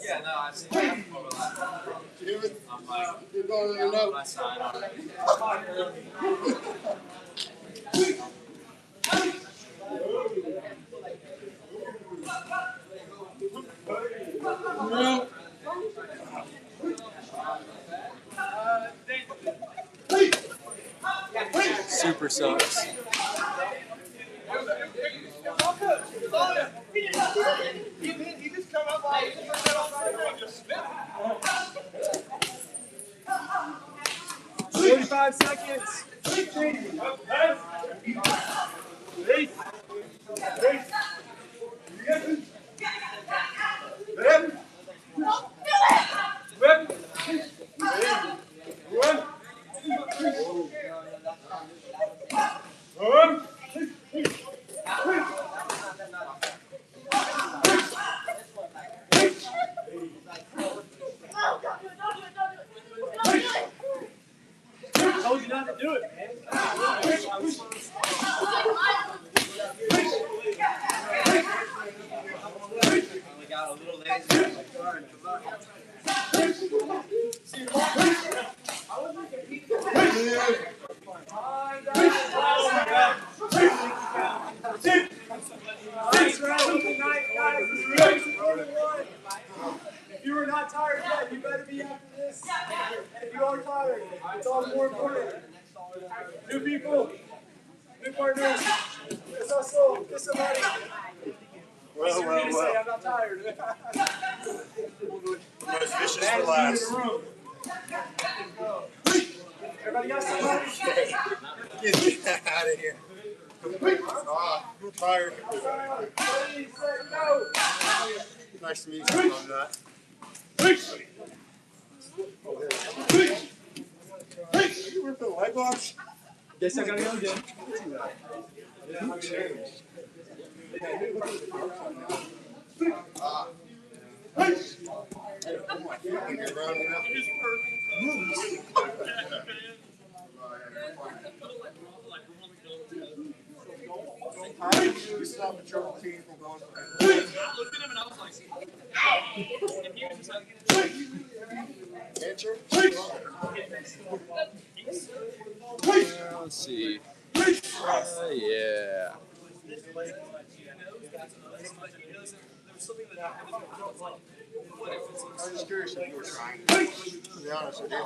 Yeah, no, I see that. I'm like, on my side already. Super sucks. He just come up like 45 seconds. I told you not to do it, man. We got a little lazy. Thanks, Ryan. Good night, guys. This is really supportive one. If you are not tired yet, you better be after this. And if you are tired, it's all the more important. New people, new partners. Let's hustle. Get somebody. Well. I'm not tired. Most vicious for last. Everybody got somebody? Get out of here. I'm tired. Nice to meet you. I'm not. You work for the light bulbs? Guess I gotta go again. How do you stop a trouble team from going for it? I looked at him and I was like, and he was just like, Answer? Let's see. Yeah. I'm just curious if you were trying. To be honest with you.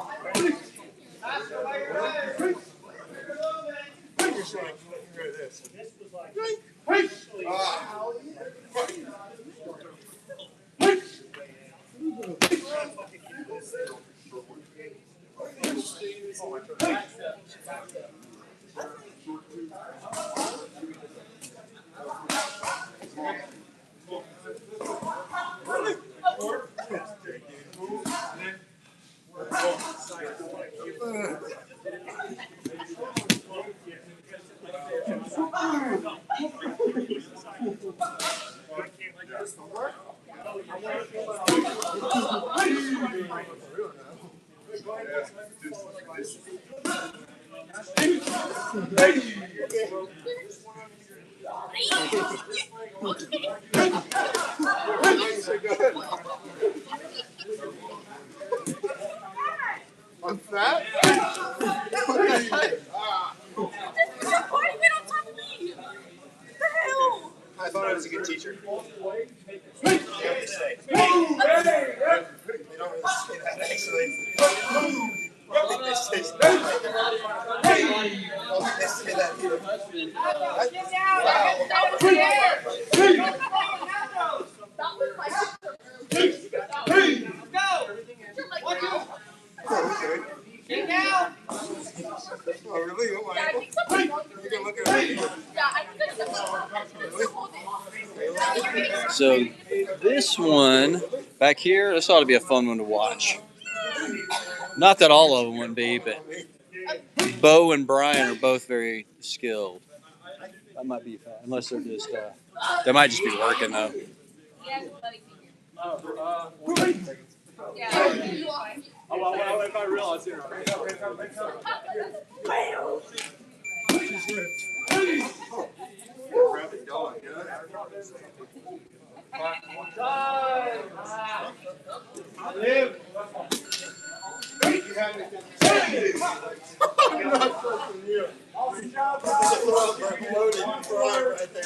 You're saying, get rid of this. I'm fat? Why you get on top of me? What the hell? I thought I was a good teacher. They have to say. They don't really say that actually. I think they say stuff like that. I don't think they say that either. Get down! Oh, really? Oh, Yeah, I think something's wrong with you can look at me. Yeah, I think there's something wrong. Hold it. So this one back here, this ought to be a fun one to watch. Not that all of them would be, but Bo and Brian are both very skilled. That might be fun, unless they're just they might just be working though. Yeah, buddy. Yeah. Oh, well, if I realize it. Live. Awesome job, guys. Right there.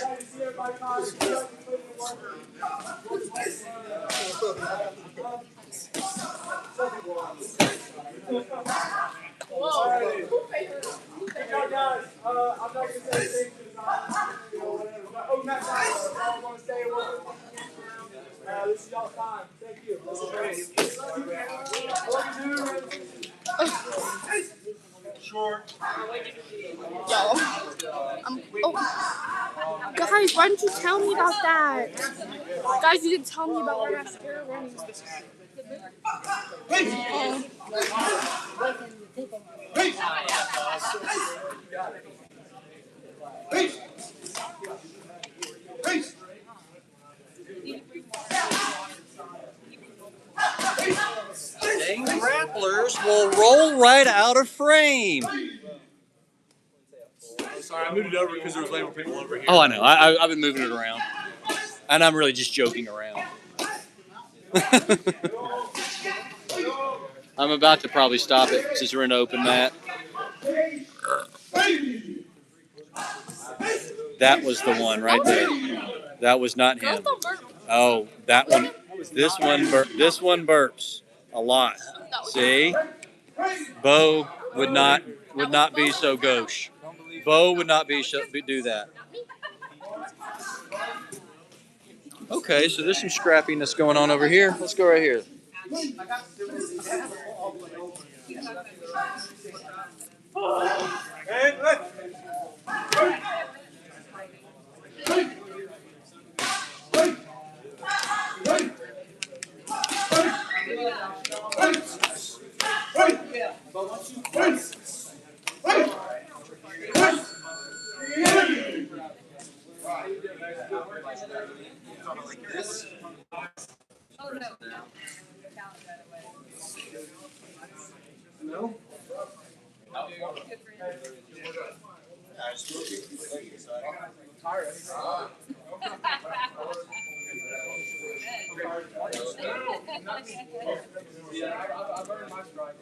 Hey guys, I'm not going to say anything because oh, Matt, I want to say this is y'all's time. Thank you. This is great. Short. Guys, why didn't you tell me about that? Guys, you didn't tell me about where that square running. Dang grapplers will roll right out of frame. Sorry, I moved it over because there was label people over here. Oh, I know. I've been moving it around. And I'm really just joking around. I'm about to probably stop it since we're in open mat. That was the one right there. That was not him. Oh, that one. This one burps a lot. See? Bo would not be so gauche. Bo would not do that. Okay, so there's some scrappiness going on over here. Let's go right here. Oh no. No? I've earned my strike.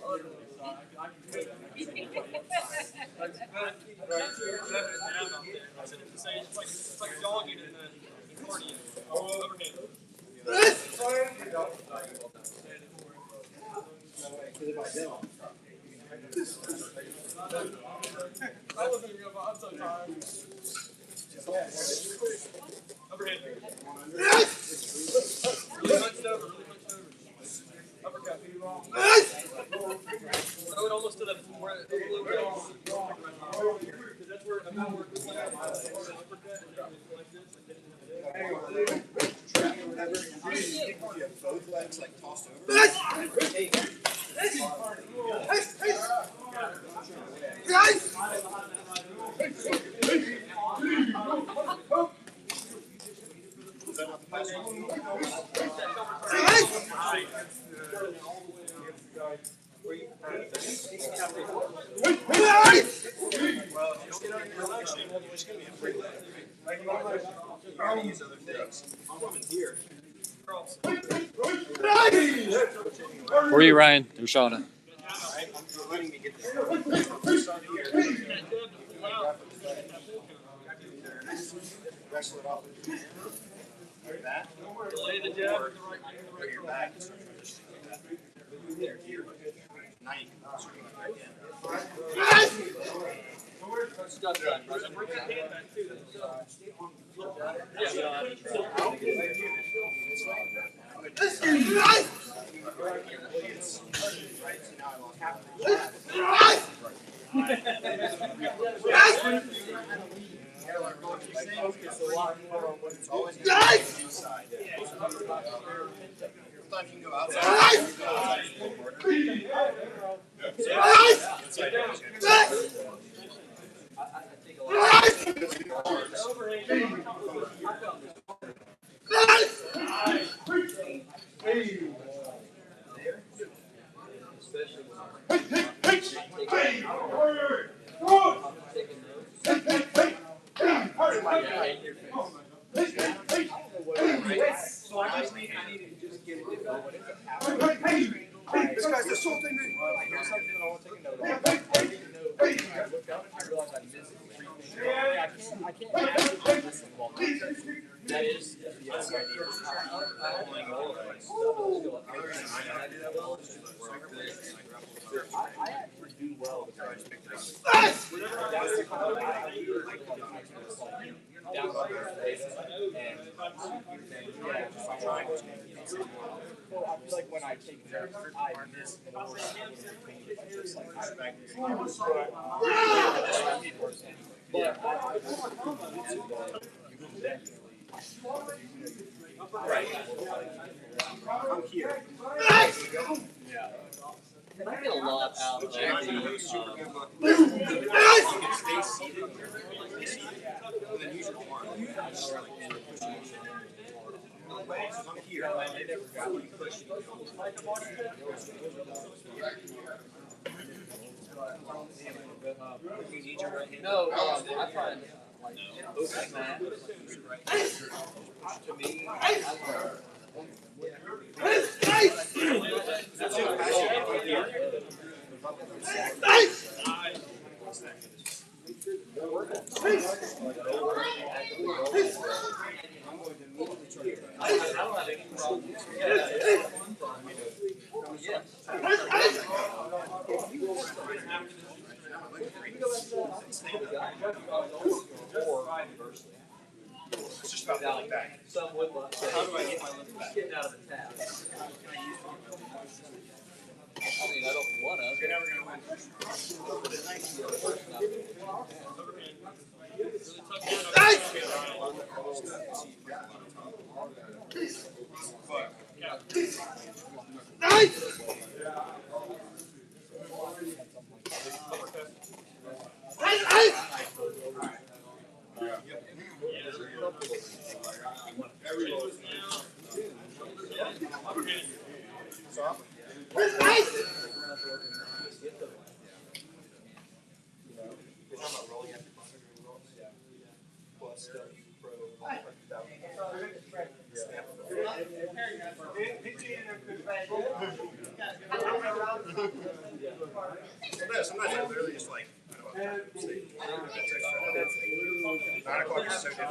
It's like jogging and then cardio. Overhand. I wasn't even going. I'm so tired. Overhand. Really hunched over. Uppercut. Throw it almost to the where a little bit off. Because that's where about where it's like uppercut and like this. Both legs like tossed over. to use other things. I'm coming here. Where are you, Ryan? Or Shauna? I'm letting me get this. Wrestle it off like that. Delay the jab. Bring your back and start to push like that. There, here. Now you can swing it back in. Stuff done. Bring that hand back too. Focus a lot more on what it's always going to be inside. Sometimes you can go outside. So I just need to just get it to go. This guy's assaulting me. Here's something that I want to take a note of. I didn't know. I looked up and I realized I missed 3 things. I can't actually miss the ball. That is the idea. I actually do well with trying to pick this. Down on their faces and I'm trying to. Well, I feel like when I take care of it, I miss more. Just like respect. Right. I'm here. Yeah. I get a lot out of You can stay seated. And then use your arm. I'm here. They never got me pushing. You need your right hand. No, I find opening that to me. It's just about falling back. Some would like to say, How do I get my left back? getting out of the tap. I mean, I don't want to. You're never going to win. Sometimes I literally just like, I don't know, 9 o'clock is so different.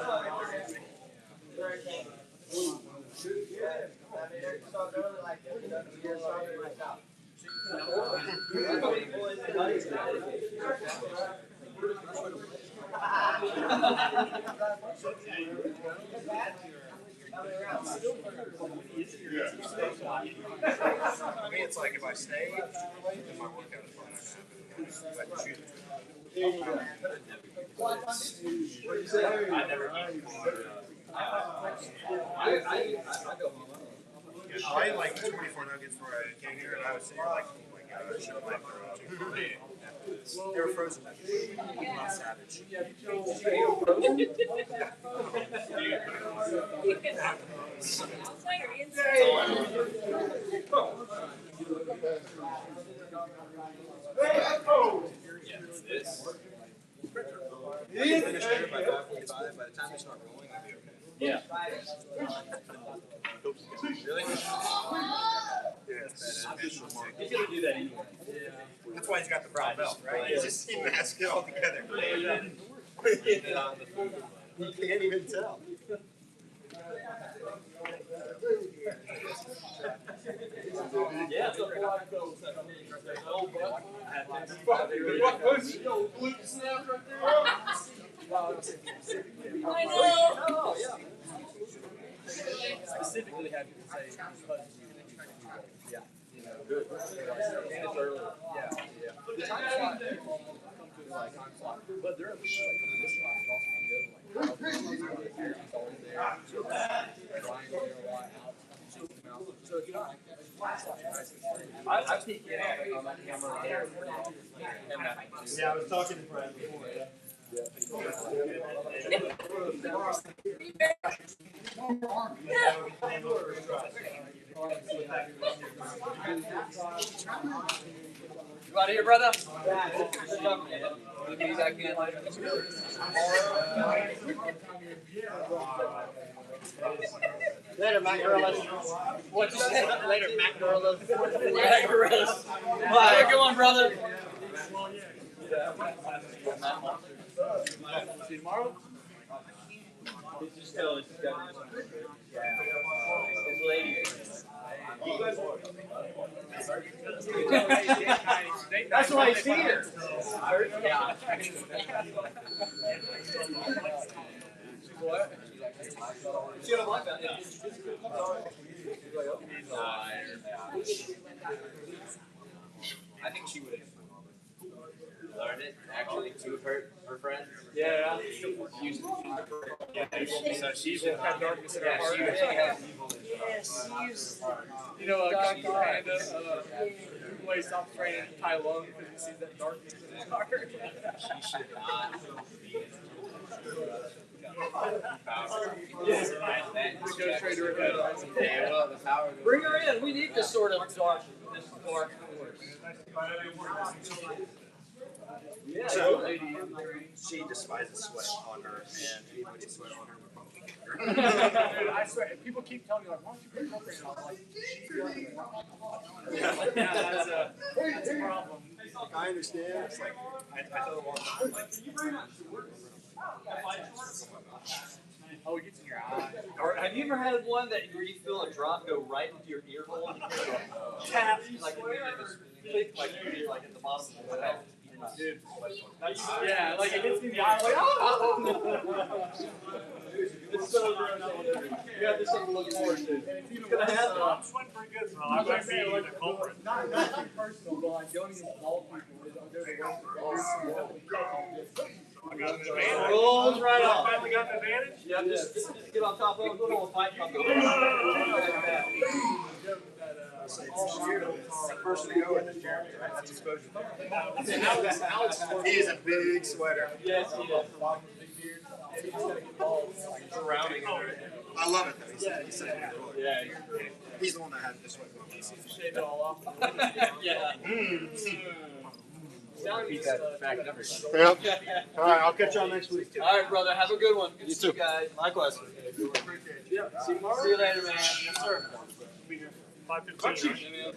I mean, it's like if I stay, then my workout is probably not going to happen. I choose between. I never I ate like 24 nuggets before I came here, and I would say like, oh my god, I should have like they were frozen nuggets. I'm not savage. Finish there by 5:45. By the time we start rolling, I'll be okay. Yeah. Really? He's gonna do that anyway. That's why he's got the brown belt, right? He's just he masked it all together. You can't even tell. Yeah, it's a lot of goals. I know. Specifically, have you say yeah, you know, good. And it's early. Yeah. The time slot come to like time slot, but they're like coming this slot and also on the other one. Always there. Ryan's there a lot out. So it's not. I peek in on that camera there. Yeah, I was talking to Brad before. You out of here, brother? We'll be back in later. Later, Matt Gorillas. What you say? Later, Matt Gorillas. Matt Gorillas. Bye. Have a good one, brother. See you tomorrow? His lady. That's why he's here. Yeah. What? She don't like that. I think she would have learned it actually to her friends. Yeah. So she's Had darkness in her heart. You know, Kung Fu Panda, Muay stops training Tai Lung because he sees that darkness in his heart. she should not be Go straight to her head. yeah, well, the power. Bring her in. We need this sort of dark force. Yeah, So, she despises sweat on her, and anybody sweat on her would probably kick her. Dude, I swear, people keep telling me, like, why don't you put girlfriend? And I'm like, that's a problem. Like, I understand. It's like, I tell them all the time, like, Oh, it gets in your eye. Or have you ever had one that where you feel a drop go right into your ear hole and you hear a tap, like you're like at the bottom of the head? Dude. Yeah, like it hits me in the eye, like, oh! It's so gross. You have this thing to look forward to. Can I have I'm sweating pretty good, so I might be the culprit. Not personal, but like going against bald people, they're the ones that I got an advantage. Rolls right I off. finally got an advantage. Yeah, just get on top of it, go to a fight, I'll go. the person to go with is Jeremy, right? That's exposure. He is a big sweater. Yes, he is. Surrounding him. I love it though. He's such a good boy. Yeah, He's the one that had the sweat going shave it all off. yeah. Keep that back number. Yep. All right, I'll catch y'all next week. All right, brother. Have a good one. Good to see you guys. Likewise. Yeah. See you tomorrow. See you later, man. Yes, sir. 5:15,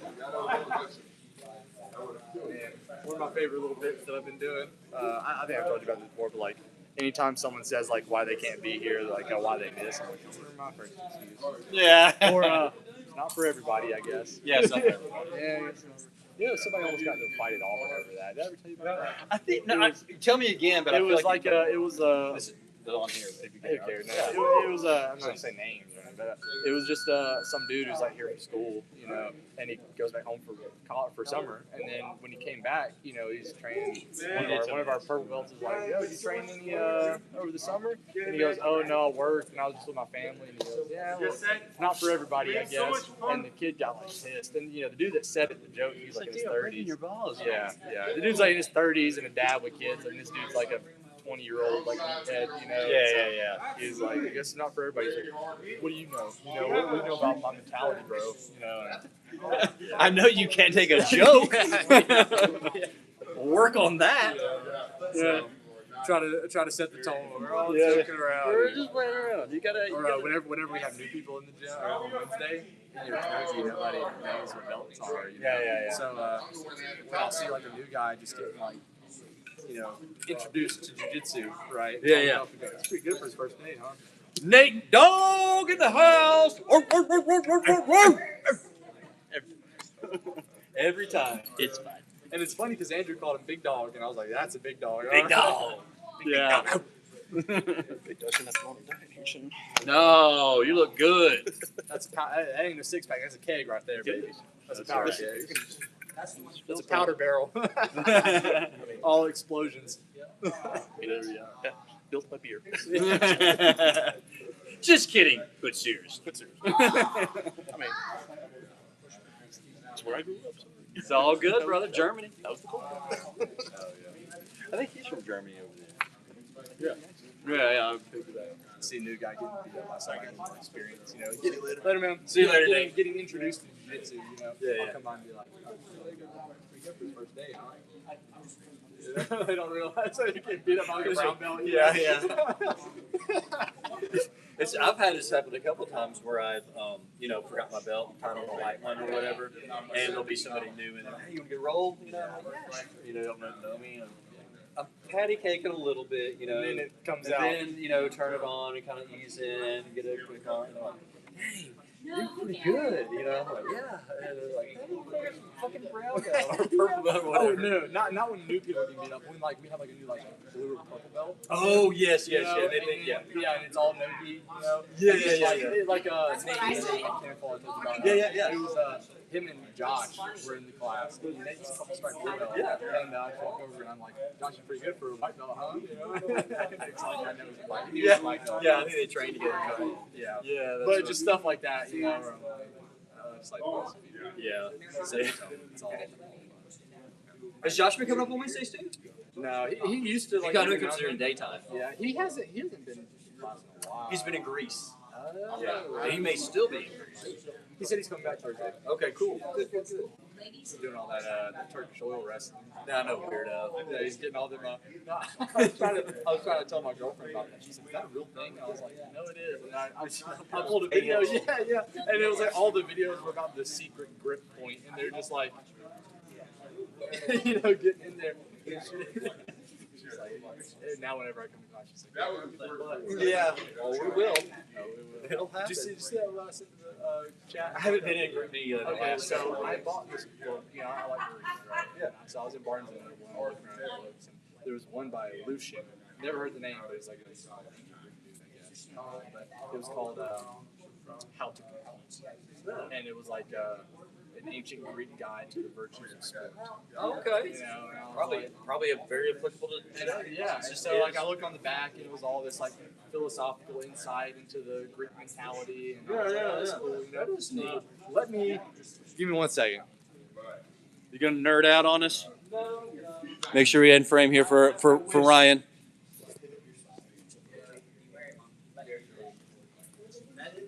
right? One of my favorite little bits that I've been doing. I think I've told you about this before, but like anytime someone says like why they can't be here, like why they miss, I'm like, my first excuse. Yeah. Or it's not for everybody, I guess. Yeah, it's not for Yeah. Yeah, somebody almost got into a fight at Auburn over that. Did I ever tell you about that? I think no. Tell me again, but It I feel was like it was this is on here. If you Who cares? care. No, it was I'm not gonna say names, right? But it was just some dude who's like here from school, you know, and he goes back home for summer, and then when he came back, you know, he's training. One of our purple belts is like, "Yo, did you train any over the summer?" And he goes, "Oh no, I worked and I was just with my family." And he goes, "Yeah, well, it's not for everybody, I guess." And the kid got like pissed, and you know, the dude that said it, the joke, he was like in his 30s. Your balls. Yeah. The dude's like in his 30s and a dad with kids, and this dude's like a 20-year-old like head, you know. Yeah. He's like, I guess it's not for everybody. He's like, what do you know? You know, what do you know about my mentality, bro? You know. I know you can't take a joke. Work on that. Yeah. try to set the tone. We're all Yeah. joking around. We're just playing around. You gotta. Or whenever we have new people in the gym or on Wednesday, you know, nobody knows what belts are. You know? Yeah. So when I'll see like a new guy just getting like, you know, introduced to jiu-jitsu, right? Yeah. It's pretty good for his first day, huh? Nate Dogg in the house. Every time. It's fine. And it's funny because Andrew called him Big Dog, and I was like, "That's a big dog." Big dog. Yeah. Big dog shouldn't have to go on a diet. He shouldn't. No, you look good. That ain't a six pack. That's a keg right there, baby. That's a powder right. keg. That's a powder barrel. All explosions. Yeah. Built by beer. Just kidding. But serious. I mean, that's where I grew up. So. It's all good, brother. Germany. That was the cool. I think he's from Germany over Yeah. there. I figured that. See a new guy getting beat up by someone with experience, you know. Get it later. Later, man. See you later, Dave. Getting introduced to jiu-jitsu, you know. Yeah. I'll come by and be like, oh, pretty good for his first day, huh? They don't realize that you get beat up by like a brown belt. Yeah. I've had this happen a couple of times where I've, forgot my belt, kind of on a light one or whatever, and there'll be somebody new in there. Hey, you want to get rolled? You know, I'm like, yeah, sure. You know, don't know me. I'm patty caking a little bit, you know. And then it comes and out. then, turn it on and kind of ease in and get a quick on. And I'm like, hey, you're pretty good, you know. I'm like, yeah. And they're like, hey, fucking brown belt or purple belt or Oh whatever. no, not when new people get beat up. When we have like a new blue or purple belt. Oh yes, You know, They think, yeah. Yeah, and it's all no-gi, you know. Yeah. Like Nate, I can't call it about. Yeah. It was him and Josh were in the class. And Nate's a couple strike blue belt. Yeah. And I walk over and I'm like, Josh, you're pretty good for a white belt, huh? You know. It's like I know it's white. He was white belt. Yeah, I think they trained to get it. Yeah. But just stuff like that, you know. Where I'm like, it's like, Yeah. it's all. Has Josh been coming up on Wednesdays too? No, he used to You like. got to consider in daytime. Yeah, he hasn't been in class in a while. He's been in Greece. Yeah. And he may still be in Greece. He said he's coming back Thursday. Okay, cool. Good. He's doing all that Turkish oil wrestling. Nah, no weirdo. Yeah, he's getting all them. I was trying to tell my girlfriend about that. She said, "Is that a real thing?" And I was like, "No, it is." And I pulled a video. Yeah. And it was like all the videos were about the secret grip point, and they're just like, getting in there. She's like, now whenever I come to class, she's like, Yeah. Well, we will. It'll happen. Did you see that when I sent the chat? I haven't been in group media in a Okay, while. so I bought this book. You know, I like to read, right? Yeah. So I was in Barnes and Noble looking around at books, and there was one by Lucian. Never heard the name, but it's like a dude, I guess. But it was called How to Compete, and it was like an ancient Greek guide to the virtues of sport. Okay. You know, and I was Probably a very applicable to today. yeah. So like I looked on the back, and it was all this like philosophical insight into the Greek mentality. And I was like, oh, that's cool, you know? That is neat. Let me give me 1 second. You gonna nerd out on us? Make sure we end frame here for Ryan.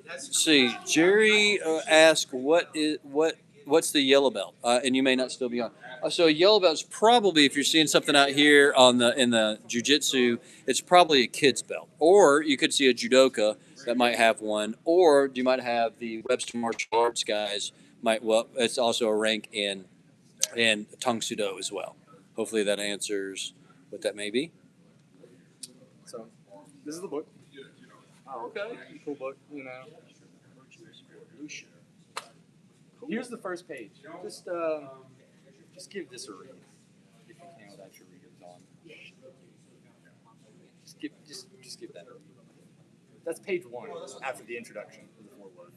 Let's see, Jerry asked what's the yellow belt, and you may not still be on. So a yellow belt is probably, if you're seeing something out here in the jiu-jitsu, it's probably a kid's belt, or you could see a judoka that might have one, or you might have the Webster martial arts guys it's also a rank in Tang Soo Do as well. Hopefully that answers what that may be. So this is the book. Oh, okay. Cool book, you know. Here's the first page. Just give this a read if you can without your readers on. Just give that a read. That's page 1 after the introduction to the foreword.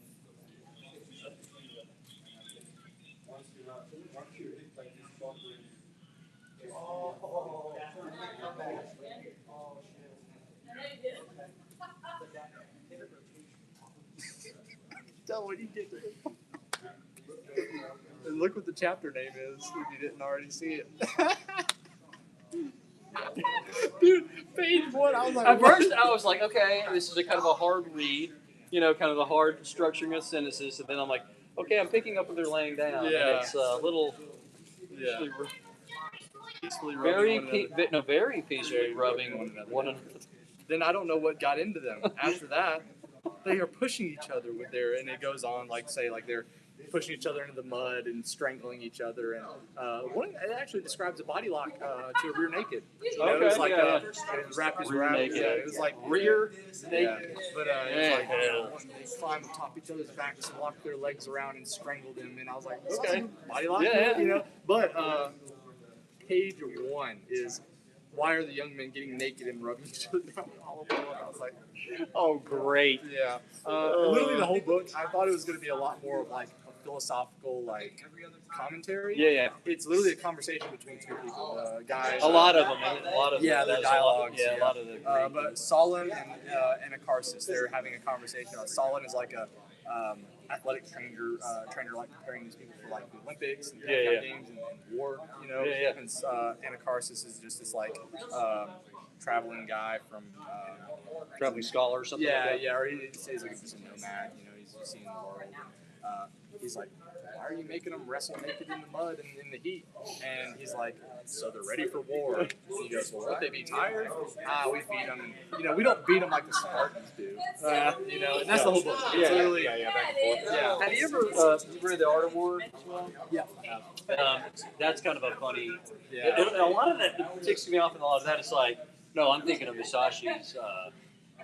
Tell what you get to it. And look what the chapter name is if you didn't already see it. Dude, page 1, I was like, At first, I was like, okay, this is a kind of a hard read, kind of the hard structuring of sentences. And then I'm like, okay, I'm picking up what they're laying down. Yeah. And it's a little. Yeah. peacefully rubbing one another. Very peacefully rubbing one another. Then I don't know what got into them. After that, they are pushing each other with their, and it goes on like say like they're pushing each other into the mud and strangling each other, and it actually describes a body lock to a rear naked. You know, it was like wrap his rear naked. Yeah, it was like rear naked. But it was like they climb on top of each other's backs and lock their legs around and strangle them, and I was like, okay, body lock, you know. But page 1 is. Why are the young men getting naked and rubbing each other down all over? I was like, oh, great. Yeah. Literally the whole book, I thought it was going to be a lot more of like a philosophical like commentary. Yeah. It's literally a conversation between two people, guys. A lot of them. Yeah, their dialogues. A lot of them. But Solon and Akarsis, they're having a conversation. Solon is like a athletic trainer like preparing these people for like the Olympics and games and war, you know. And Akarsis is just this like traveling guy from traveling scholar or something. Like that. Or he says like he's a nomad, you know, he's seeing the world. And, he's like, why are you making them wrestle naked in the mud and in the heat? And he's like, so they're ready for war. And he goes, well, won't they be tired? We beat them. And, you know, we don't beat them like the Spartans do. You know, and that's the whole book. It's literally, back and forth. Yeah. Have you ever read The Art of War? Yeah. That's kind of a funny. A lot of that ticks me off, and a lot of that is like, no, I'm thinking of Musashi's.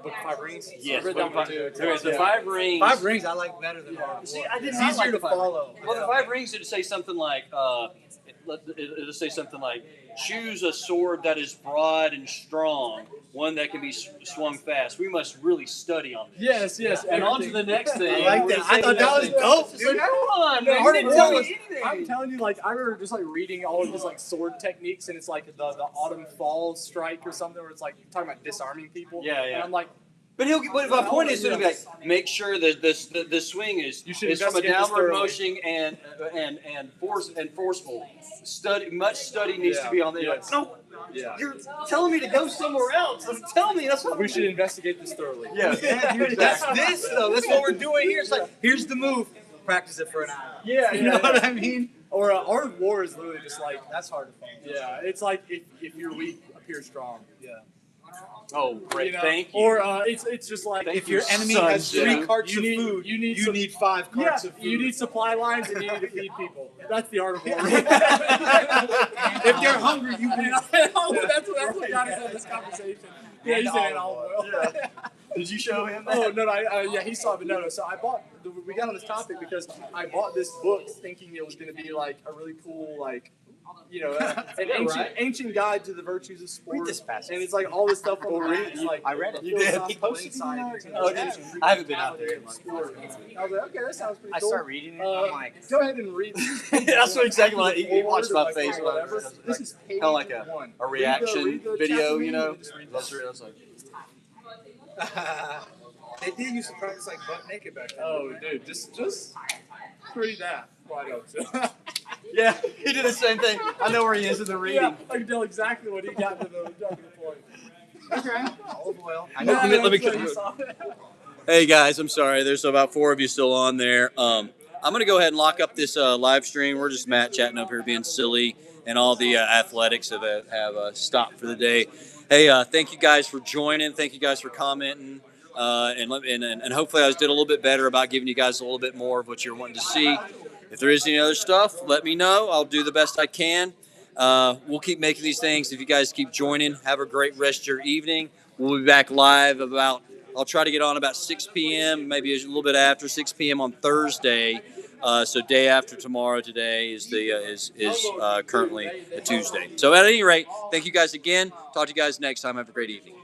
Book of 5 Rings? Yes, I read that one too. The 5 Rings. 5 Rings I like better than Art of War. See, I did It's not easier like to follow. Well, the 5 Rings would say something like, it'll say something like, choose a sword that is broad and strong, one that can be swung fast. We must really study on this. Yes. And on to the next thing. I like that. I thought that was dope, dude. Come on, man. Art You of didn't tell War me anything. I'm telling you, like, I remember just like reading all of his like sword techniques, and it's like the autumn fall strike or something, where it's like talking about disarming people. Yeah. And I'm like, But my point is to be like, make sure that the swing is from a downward motion and forceful. Much study needs to be on there. Like, no, you're telling me to go somewhere else. Tell me. That's what we should investigate this thoroughly. Yeah, Dude, that's this though. That's what we're doing here. It's like, here's the move. Practice it for an hour. Yeah, you know what I mean? Or Art of War is literally just like that's hard to follow. Yeah, it's like if you're weak, appear strong. Yeah. Oh, great! You know? Thank you. Or it's just like if your enemy has 3 carts of food, you need 5 carts of food. You need supply lines and you need to feed people. That's the Art of War. If they're hungry, you need. That's what got us in this conversation. Yeah, he's saying olive oil. Yeah. Did you show him that? Oh no, he saw it, but no. So we got on this topic because I bought this book thinking it was going to be like a really cool like. You know, an ancient guide to the virtues of sport. Read this passage. And it's like all this stuff on the like, I read it. You did. He posted it. I haven't been out there. I was like, okay, that sounds pretty cool. I start reading it. I'm like, go ahead and read. That's what exactly what he watched my face. This is page kind of like 1. a reaction read the video, chapter you know. just read That's like. they did used to practice like butt naked back then. Oh, dude, just read that. Why don't Yeah, he did the same thing. I know where he is in the reading. Yeah, I can tell exactly what he got to the point. Okay. Olive oil. Let me Hey guys, I'm sorry. There's about 4 of you still on there. I'm gonna go ahead and lock up this live stream. We're just Matt chatting up here, being silly, and all the athletics have stopped for the day. Hey, thank you guys for joining. Thank you guys for commenting. And hopefully I did a little bit better about giving you guys a little bit more of what you're wanting to see. If there is any other stuff, let me know. I'll do the best I can. We'll keep making these things. If you guys keep joining, have a great rest of your evening. We'll be back live I'll try to get on about 6 p.m., maybe a little bit after 6 p.m. on Thursday. So day after tomorrow today is currently a Tuesday. So at any rate, thank you guys again. Talk to you guys next time. Have a great evening.